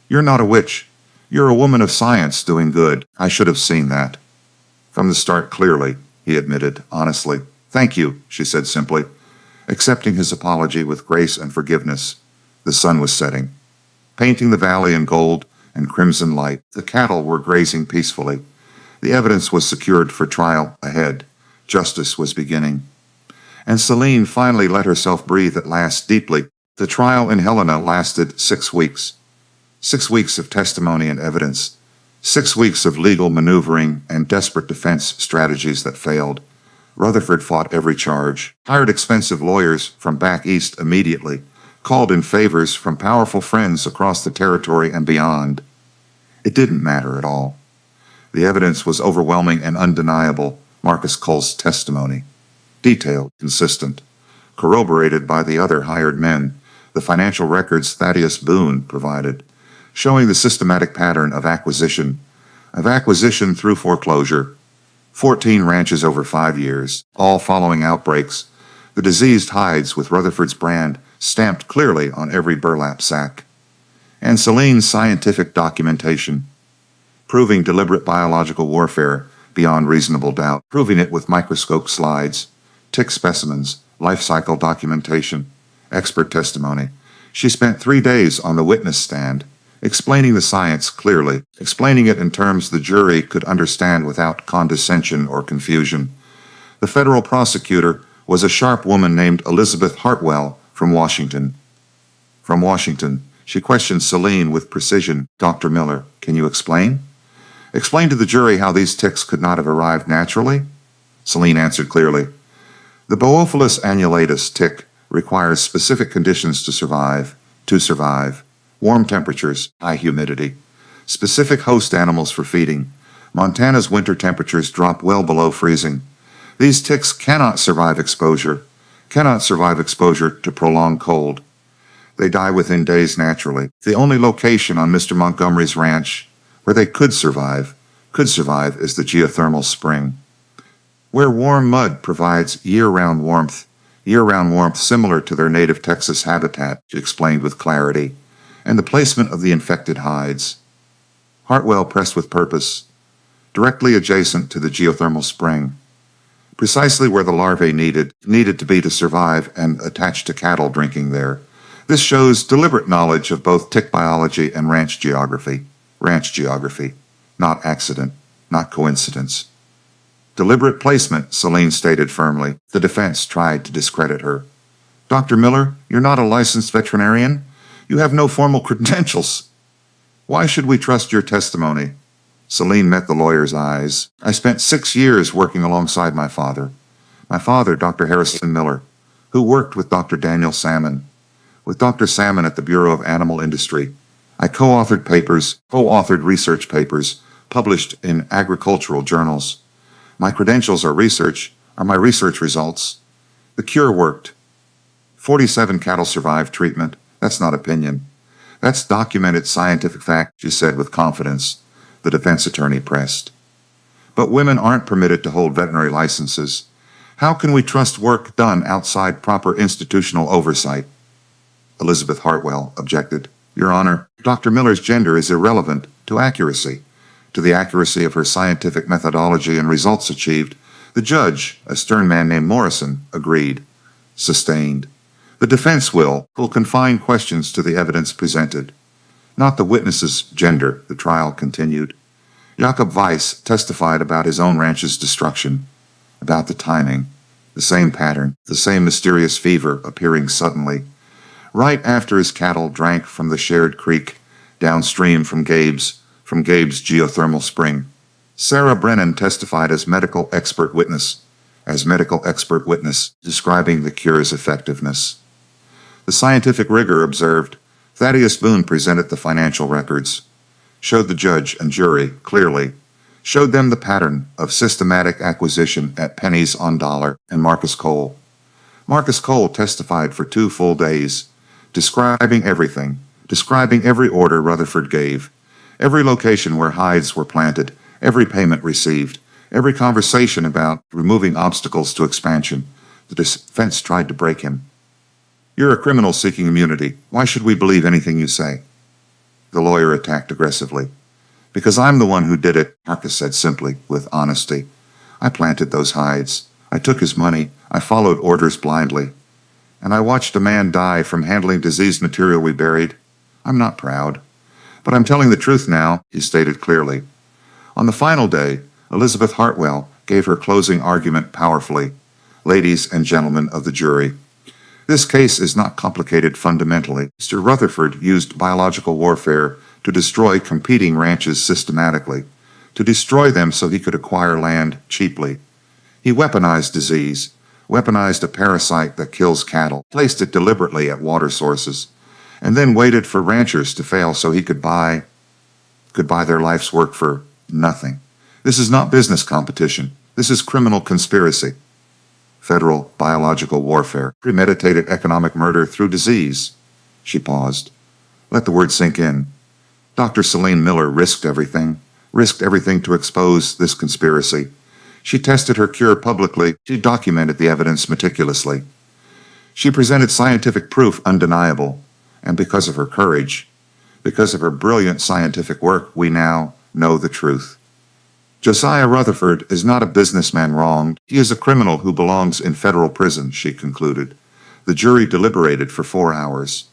You're not a witch. You're a woman of science doing good. I should have seen that from the start clearly," he admitted honestly. "Thank you," she said simply, accepting his apology with grace and forgiveness. The sun was setting, painting the valley in gold and crimson light. The cattle were grazing peacefully. The evidence was secured for trial ahead. Justice was beginning. And Celine finally let herself breathe at last deeply. The trial in Helena lasted 6 weeks. 6 weeks of testimony and evidence. 6 weeks of legal maneuvering and desperate defense strategies that failed. Rutherford fought every charge, hired expensive lawyers from back east immediately, called in favors from powerful friends across the territory and beyond. It didn't matter at all. The evidence was overwhelming and undeniable. Marcus Cole's testimony, detailed, consistent, corroborated by the other hired men, the financial records Thaddeus Boone provided, showing the systematic pattern of acquisition through foreclosure. 14 ranches over 5 years, all following outbreaks. The diseased hides with Rutherford's brand stamped clearly on every burlap sack. And Celine's scientific documentation, proving deliberate biological warfare beyond reasonable doubt, proving it with microscope slides, tick specimens, life cycle documentation, expert testimony. She spent 3 days on the witness stand, explaining the science clearly, explaining it in terms the jury could understand without condescension or confusion. The federal prosecutor was a sharp woman named Elizabeth Hartwell from Washington. She questioned Celine with precision. "Dr. Miller, can you explain? Explain to the jury how these ticks could not have arrived naturally?" Celine answered clearly. "The Boophilus annulatus tick requires specific conditions to survive. Warm temperatures, high humidity, specific host animals for feeding. Montana's winter temperatures drop well below freezing. These ticks cannot survive exposure to prolonged cold. They die within days naturally. The only location on Mr. Montgomery's ranch where they could survive is the geothermal spring, where warm mud provides year-round warmth similar to their native Texas habitat, she explained with clarity, and the placement of the infected hides. Hartwell pressed with purpose, directly adjacent to the geothermal spring, precisely where the larvae needed to be to survive and attached to cattle drinking there. This shows deliberate knowledge of both tick biology and ranch geography, not accident, not coincidence. Deliberate placement, Celine stated firmly. The defense tried to discredit her. Dr. Miller, you're not a licensed veterinarian. You have no formal credentials. Why should we trust your testimony? Celine met the lawyer's eyes. I spent 6 years working alongside my father. My father, Dr. Harrison Miller, who worked with Dr. Daniel Salmon. With Dr. Salmon at the Bureau of Animal Industry. I co-authored research papers published in agricultural journals. My credentials are my research results. The cure worked. 47 cattle survived treatment. That's not opinion. That's documented scientific fact, she said with confidence. The defense attorney pressed. But women aren't permitted to hold veterinary licenses. How can we trust work done outside proper institutional oversight? Elizabeth Hartwell objected. Your Honor, Dr. Miller's gender is irrelevant to accuracy. To the accuracy of her scientific methodology and results achieved, the judge, a stern man named Morrison, agreed. Sustained. The defense will confine questions to the evidence presented, not the witness's gender, the trial continued. Jakob Weiss testified about his own ranch's destruction, about the timing, the same pattern, the same mysterious fever appearing suddenly, right after his cattle drank from the shared creek downstream from Gabe's geothermal spring. Sarah Brennan testified as medical expert witness, describing the cure's effectiveness. The scientific rigor observed. Thaddeus Boone presented the financial records, showed the judge and jury clearly, showed them the pattern of systematic acquisition at pennies on dollar, and Marcus Cole. Marcus Cole testified for 2 full days, describing every order Rutherford gave, every location where hides were planted, every payment received, every conversation about removing obstacles to expansion. The defense tried to break him. You're a criminal seeking immunity. Why should we believe anything you say? The lawyer attacked aggressively. Because I'm the one who did it, Marcus said simply, with honesty. I planted those hides. I took his money. I followed orders blindly. And I watched a man die from handling diseased material we buried. I'm not proud. But I'm telling the truth now, he stated clearly. On the final day, Elizabeth Hartwell gave her closing argument powerfully. Ladies and gentlemen of the jury, this case is not complicated fundamentally. Mr. Rutherford used biological warfare to destroy competing ranches systematically, to destroy them so he could acquire land cheaply. He weaponized disease, weaponized a parasite that kills cattle, placed it deliberately at water sources, and then waited for ranchers to fail so he could buy their life's work for nothing. This is not business competition. This is criminal conspiracy. Federal biological warfare, premeditated economic murder through disease. She paused. Let the word sink in. Dr. Celine Miller risked everything to expose this conspiracy. She tested her cure publicly. She documented the evidence meticulously. She presented scientific proof undeniable. And because of her courage, because of her brilliant scientific work, we now know the truth. Josiah Rutherford is not a businessman wronged. He is a criminal who belongs in federal prison, she concluded. The jury deliberated for 4 hours.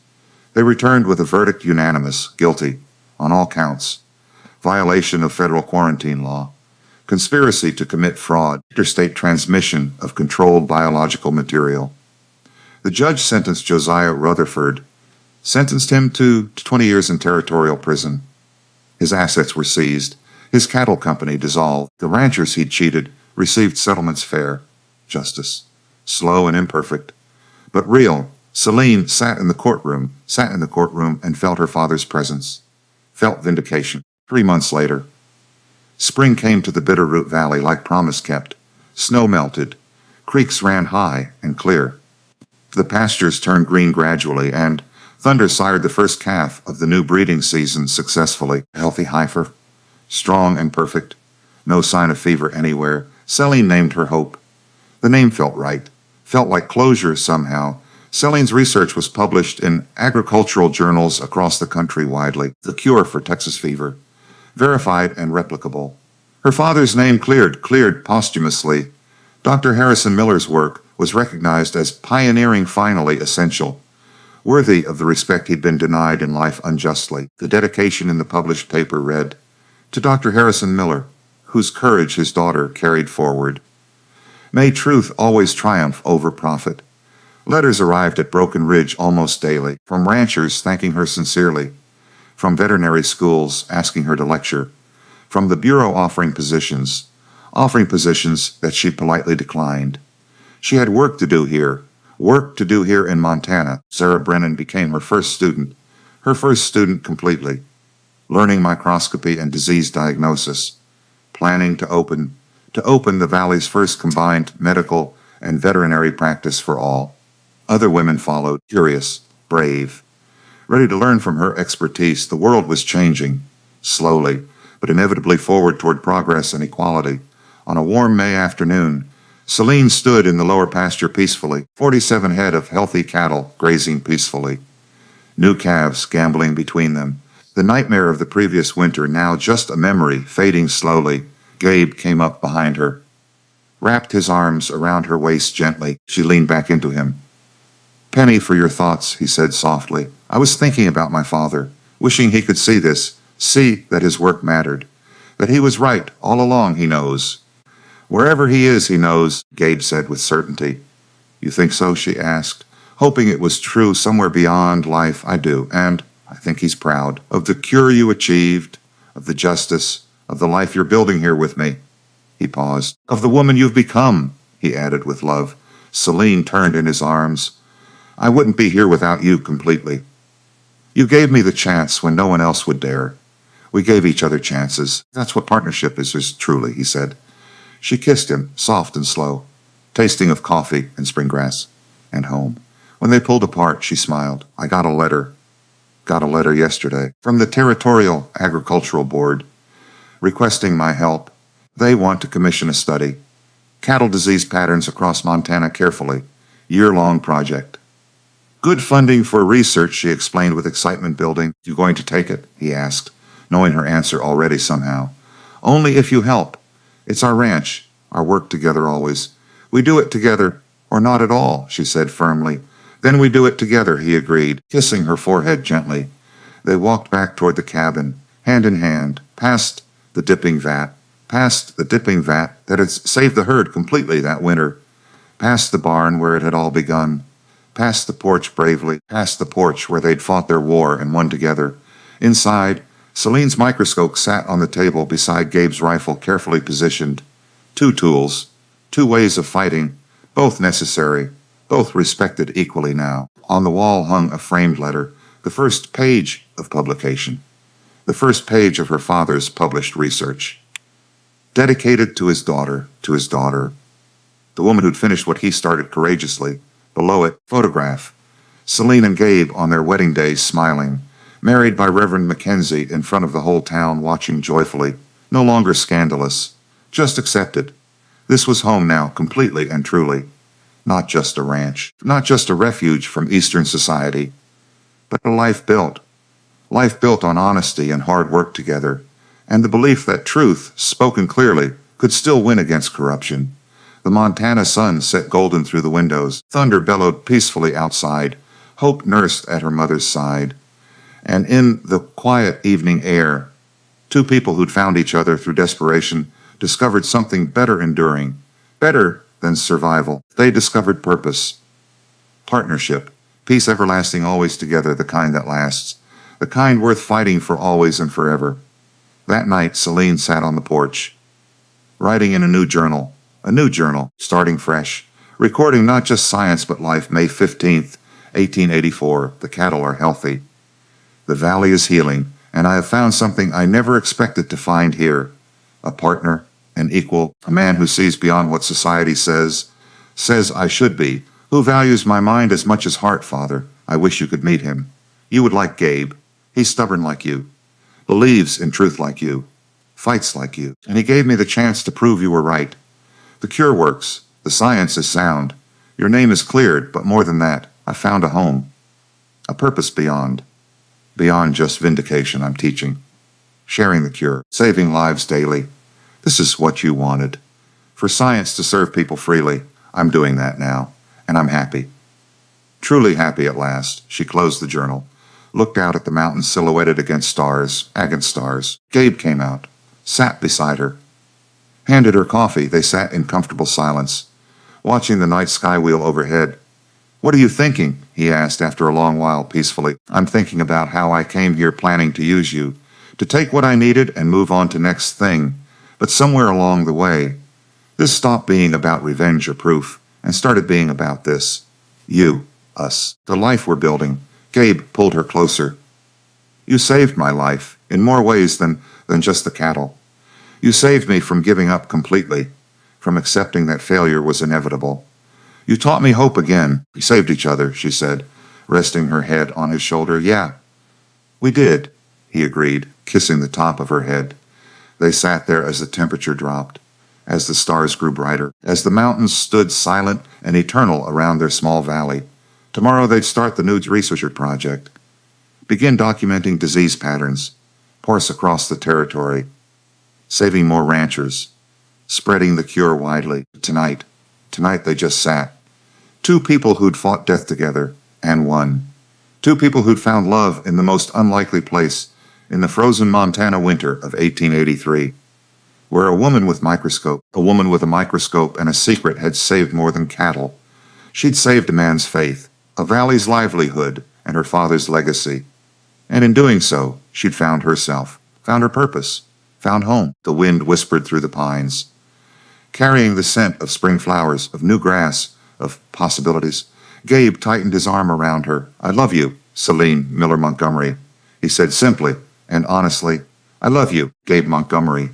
They returned with a verdict unanimous, guilty, on all counts. Violation of federal quarantine law, conspiracy to commit fraud, interstate transmission of controlled biological material. The judge sentenced Josiah Rutherford, sentenced him to 20 years in territorial prison. His assets were seized. His cattle company dissolved. The ranchers he'd cheated received settlements fair. Justice. Slow and imperfect, but real. Celine sat in the courtroom and felt her father's presence. Felt vindication. 3 months later, spring came to the Bitterroot Valley like promise kept. Snow melted. Creeks ran high and clear. The pastures turned green gradually, and Thunder sired the first calf of the new breeding season successfully. A healthy heifer, strong and perfect. No sign of fever anywhere. Celine named her Hope. The name felt right. Felt like closure somehow. Celine's research was published in agricultural journals across the country widely. The cure for Texas fever. Verified and replicable. Her father's name cleared posthumously. Dr. Harrison Miller's work was recognized as pioneering, finally essential, worthy of the respect he'd been denied in life unjustly. The dedication in the published paper read, "To Dr. Harrison Miller, whose courage his daughter carried forward. May truth always triumph over profit." Letters arrived at Broken Ridge almost daily, from ranchers thanking her sincerely, from veterinary schools asking her to lecture, from the Bureau offering positions that she politely declined. She had work to do here in Montana. Sarah Brennan became her first student completely, learning microscopy and disease diagnosis, planning to open the valley's first combined medical and veterinary practice for all. Other women followed, curious, brave, ready to learn from her expertise. The world was changing, slowly, but inevitably forward toward progress and equality. On a warm May afternoon, Celine stood in the lower pasture peacefully, 47 head of healthy cattle grazing peacefully, new calves gambling between them. The nightmare of the previous winter now just a memory, fading slowly. Gabe came up behind her, wrapped his arms around her waist gently. She leaned back into him. "Penny, for your thoughts," he said softly. "I was thinking about my father, wishing he could see this, see that his work mattered, that he was right all along. He knows. Wherever he is, he knows," Gabe said with certainty. "You think so?" she asked, hoping it was true somewhere beyond life. "I do, and I think he's proud of the cure you achieved, of the justice, of the life you're building here with me." He paused. "Of the woman you've become," he added with love. Celine turned in his arms. "I wouldn't be here without you completely. You gave me the chance when no one else would dare. We gave each other chances. That's what partnership is truly," he said. She kissed him, soft and slow, tasting of coffee and spring grass, and home. When they pulled apart, she smiled. "I got a letter yesterday from the Territorial Agricultural Board requesting my help. They want to commission a study. Cattle disease patterns across Montana carefully. Year-long project. Good funding for research," she explained with excitement building. "You going to take it?" he asked, knowing her answer already somehow. "Only if you help. It's our ranch, our work together always. We do it together, or not at all," she said firmly. "Then we do it together," he agreed, kissing her forehead gently. They walked back toward the cabin, hand in hand, past the dipping vat that had saved the herd completely that winter, past the barn where it had all begun, past the porch bravely, past the porch where they'd fought their war and won together. Inside, Celine's microscope sat on the table beside Gabe's rifle, carefully positioned. Two tools, two ways of fighting, both necessary, both respected equally now. On the wall hung a framed letter, the first page of publication, the first page of her father's published research. Dedicated to his daughter, the woman who'd finished what he started courageously. Below it, photograph. Celine and Gabe on their wedding day, smiling, married by Reverend Mackenzie in front of the whole town, watching joyfully. No longer scandalous, just accepted. This was home now, completely and truly. Not just a ranch, not just a refuge from Eastern society, but a life built on honesty and hard work together, and the belief that truth, spoken clearly, could still win against corruption. The Montana sun set golden through the windows. Thunder bellowed peacefully outside. Hope nursed at her mother's side. And in the quiet evening air, two people who'd found each other through desperation discovered something better enduring, better than survival. They discovered purpose, partnership, peace everlasting, always together, the kind that lasts, the kind worth fighting for always and forever. That night, Celine sat on the porch, writing in a new journal, starting fresh, recording not just science but life. May 15th, 1884. The cattle are healthy. The valley is healing, and I have found something I never expected to find here. A partner, an equal, a man who sees beyond what society says I should be, who values my mind as much as heart, Father. I wish you could meet him. You would like Gabe. He's stubborn like you, believes in truth like you, fights like you, and he gave me the chance to prove you were right. The cure works. The science is sound. Your name is cleared, but more than that, I found a home, a purpose beyond just vindication I'm teaching. Sharing the cure, saving lives daily. This is what you wanted. For science to serve people freely, I'm doing that now, and I'm happy. Truly happy at last. She closed the journal, looked out at the mountains silhouetted against stars, agate stars. Gabe came out, sat beside her, handed her coffee. They sat in comfortable silence, watching the night sky wheel overhead. What are you thinking? He asked after a long while peacefully. I'm thinking about how I came here planning to use you, to take what I needed and move on to next thing. But somewhere along the way, this stopped being about revenge or proof and started being about this. You, us, the life we're building. Gabe pulled her closer. You saved my life in more ways than just the cattle. You saved me from giving up completely, from accepting that failure was inevitable. You taught me hope again. We saved each other, she said, resting her head on his shoulder. Yeah, we did, he agreed, kissing the top of her head. They sat there as the temperature dropped, as the stars grew brighter, as the mountains stood silent and eternal around their small valley. Tomorrow they'd start the new research project, begin documenting disease patterns, course across the territory, saving more ranchers, spreading the cure widely. Tonight they just sat. Two people who'd fought death together and won. Two people who'd found love in the most unlikely place, in the frozen Montana winter of 1883, where a woman with a microscope and a secret had saved more than cattle. She'd saved a man's faith, a valley's livelihood, and her father's legacy. And in doing so, she'd found herself, found her purpose, found home. The wind whispered through the pines, carrying the scent of spring flowers, of new grass, of possibilities. Gabe tightened his arm around her. I love you, Celine Miller Montgomery, he said simply and honestly. I love you, Gabe Montgomery,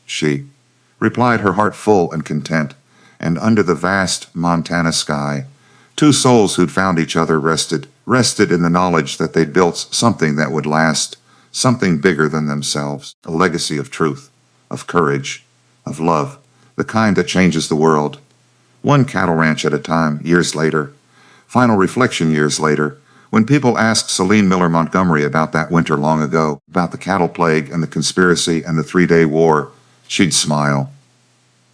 she replied, her heart full and content. And under the vast Montana sky, two souls who'd found each other rested in the knowledge that they'd built something that would last, something bigger than themselves, a legacy of truth, of courage, of love, the kind that changes the world. One cattle ranch at a time. Years later, final reflection years later, when people asked Celine Miller Montgomery about that winter long ago, about the cattle plague and the conspiracy and the 3-day war, she'd smile.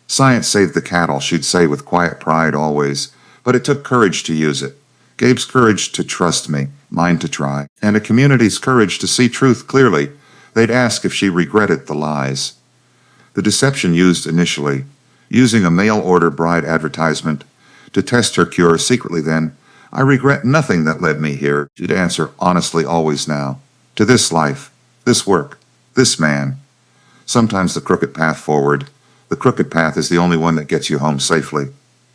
Science saved the cattle, she'd say with quiet pride always, but it took courage to use it. Gabe's courage to trust me, mine to try, and a community's courage to see truth clearly. They'd ask if she regretted the lies, the deception used initially, using a mail-order bride advertisement to test her cure secretly then. I regret nothing that led me here, she'd answer honestly always now, to this life, this work, this man. Sometimes the crooked path forward, the crooked path is the only one that gets you home safely.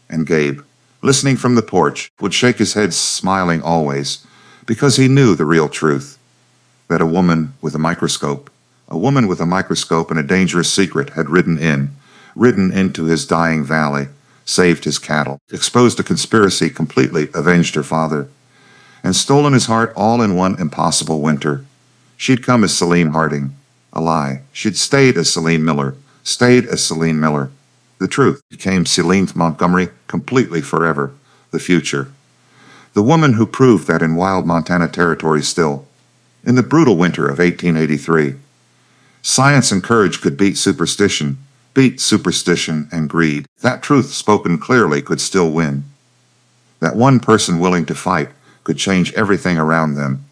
And Gabe, listening from the porch, would shake his head smiling always, because he knew the real truth, that a woman with a microscope and a dangerous secret had ridden into his dying valley, saved his cattle, exposed a conspiracy, completely avenged her father, and stolen his heart all in one impossible winter. She'd come as Celine Harding, a lie. She'd stayed as Celine Miller. The truth became Celine Montgomery completely forever, the future. The woman who proved that in wild Montana territory still, in the brutal winter of 1883, science and courage could beat superstition and greed. That truth spoken clearly could still win. That one person willing to fight could change everything around them.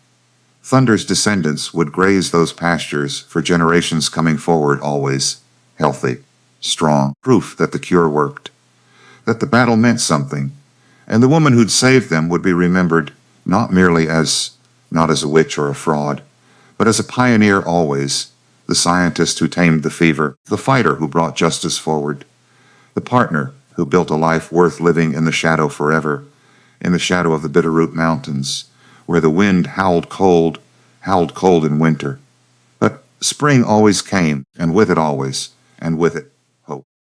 Thunder's descendants would graze those pastures for generations coming forward, always healthy, strong, proof that the cure worked, that the battle meant something, and the woman who'd saved them would be remembered not as a witch or a fraud, but as a pioneer always, the scientist who tamed the fever, the fighter who brought justice forward, the partner who built a life worth living in the shadow forever, in the shadow of the Bitterroot Mountains, where the wind howled cold in winter. But spring always came, and with it